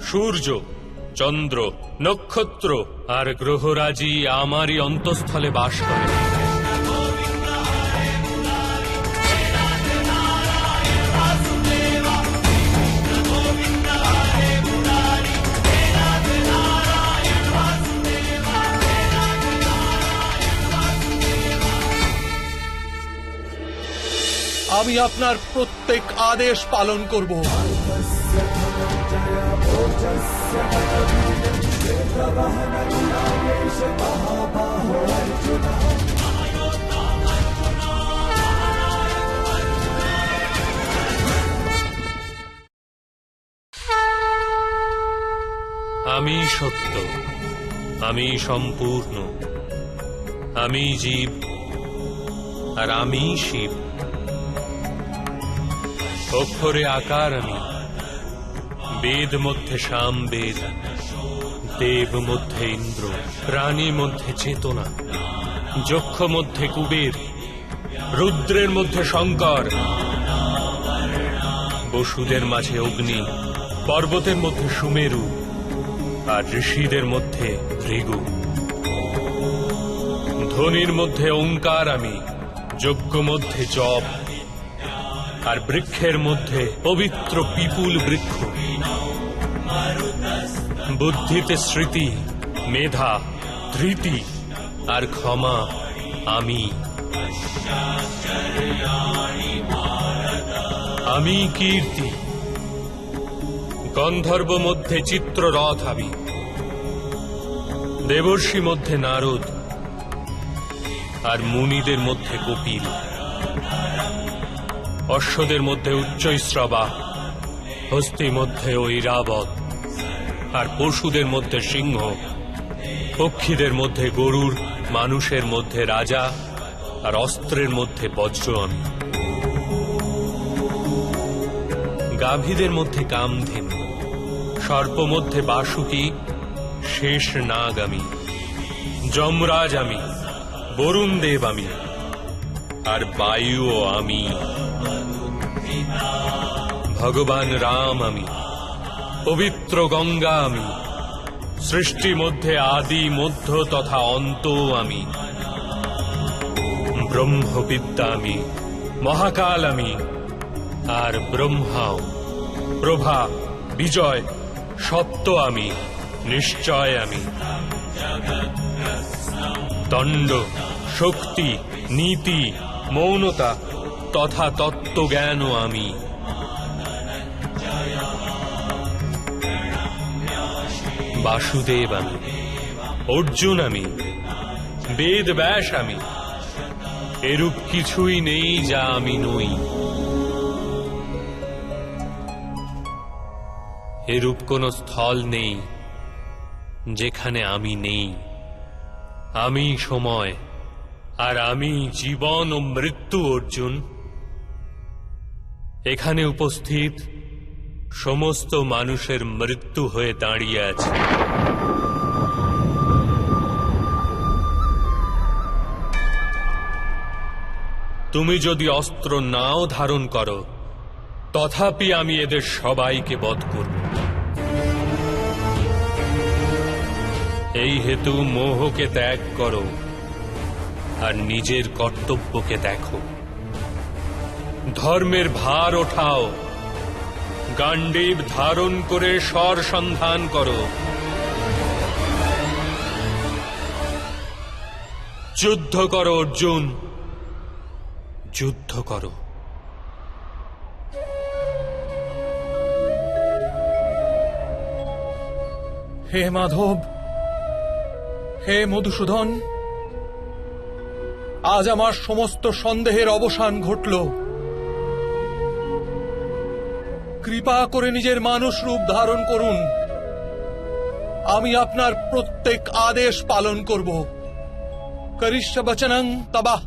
সূর্য, চন্দ্র, নক্ষত্র আর গ্রহরাজি আমারই অন্তঃস্থলে বাস করে। আমি আপনার প্রত্যেক আদেশ পালন করব। আমি সত্য, আমি সম্পূর্ণ, আমি জীব, আর আমি শিব। অক্ষরে আকার আমি, বেদ মধ্যে সাম বেদ, দেব মধ্যে ইন্দ্র, প্রাণী মধ্যে চেতনা, যক্ষ মধ্যে কুবের, রুদ্রের মধ্যে শঙ্কর, বসুদের মাঝে অগ্নি, পর্বতের মধ্যে সুমেরু, আর ঋষিদের মধ্যে ভৃগু। ধ্বনির মধ্যে ওঙ্কার আমি, যজ্ঞ মধ্যে জপ, আর বৃক্ষের মধ্যে পবিত্র পিপুল বৃক্ষ। বুদ্ধিতে স্মৃতি, মেধা, ধৃতি আর ক্ষমা আমি। আমি কীর্তি, গন্ধর্ব মধ্যে চিত্ররথ আমি, দেবর্ষি মধ্যে নারদ, আর মুনিদের মধ্যে কপিল। অশ্বদের মধ্যে উচ্চৈশ্রবা, হস্তি মধ্যে ঐরাবত, আর পশুদের মধ্যে সিংহ, পক্ষীদের মধ্যে গরুর, মানুষের মধ্যে রাজা, আর অস্ত্রের মধ্যে বজ্র আমি। গাভীদের মধ্যে কামধেনু, সর্প মধ্যে বাসুকি, শেষ নাগ আমি। যমরাজ আমি, বরুণ দেব আমি, আর বায়ুও আমি। ভগবান রাম আমি, পবিত্র গঙ্গা আমি, সৃষ্টি মধ্যে আদি, মধ্য তথা অন্ত আমি। ব্রহ্মবিদ্যা আমি, মহাকাল আমি, আর ব্রহ্মাও। প্রভা, বিজয়, সত্য আমি, নিশ্চয় আমি। দণ্ড, শক্তি, নীতি, মৌনতা তথা তত্ত্বজ্ঞানও আমি। বাসুদেব আমি, অর্জুন আমি, বেদ ব্যাস আমি। এরূপ কিছুই নেই যা আমি নই। এরূপ কোন স্থল নেই যেখানে আমি নেই। আমি সময়, আর আমি জীবন ও মৃত্যু, অর্জুন। এখানে উপস্থিত সমস্ত মানুষের মৃত্যু হয়ে দাঁড়িয়ে আছে। তুমি যদি অস্ত্র নাও ধারণ করো, তথাপি আমি এদের সবাইকে বধ করব। এই হেতু মোহকে ত্যাগ করো, আর নিজের কর্তব্যকে দেখো। ধর্মের ভার ওঠাও, গান্ডীব ধারণ করে স্বর সন্ধান করো। যুদ্ধ করো অর্জুন, যুদ্ধ করো। হে মাধব, হে মধুসূদন, আজ আমার সমস্ত সন্দেহের অবসান ঘটল। কৃপা করে নিজের মানুষ রূপ ধারণ করুন। আমি আপনার প্রত্যেক আদেশ পালন করব। করিষ্য বচনং তবা।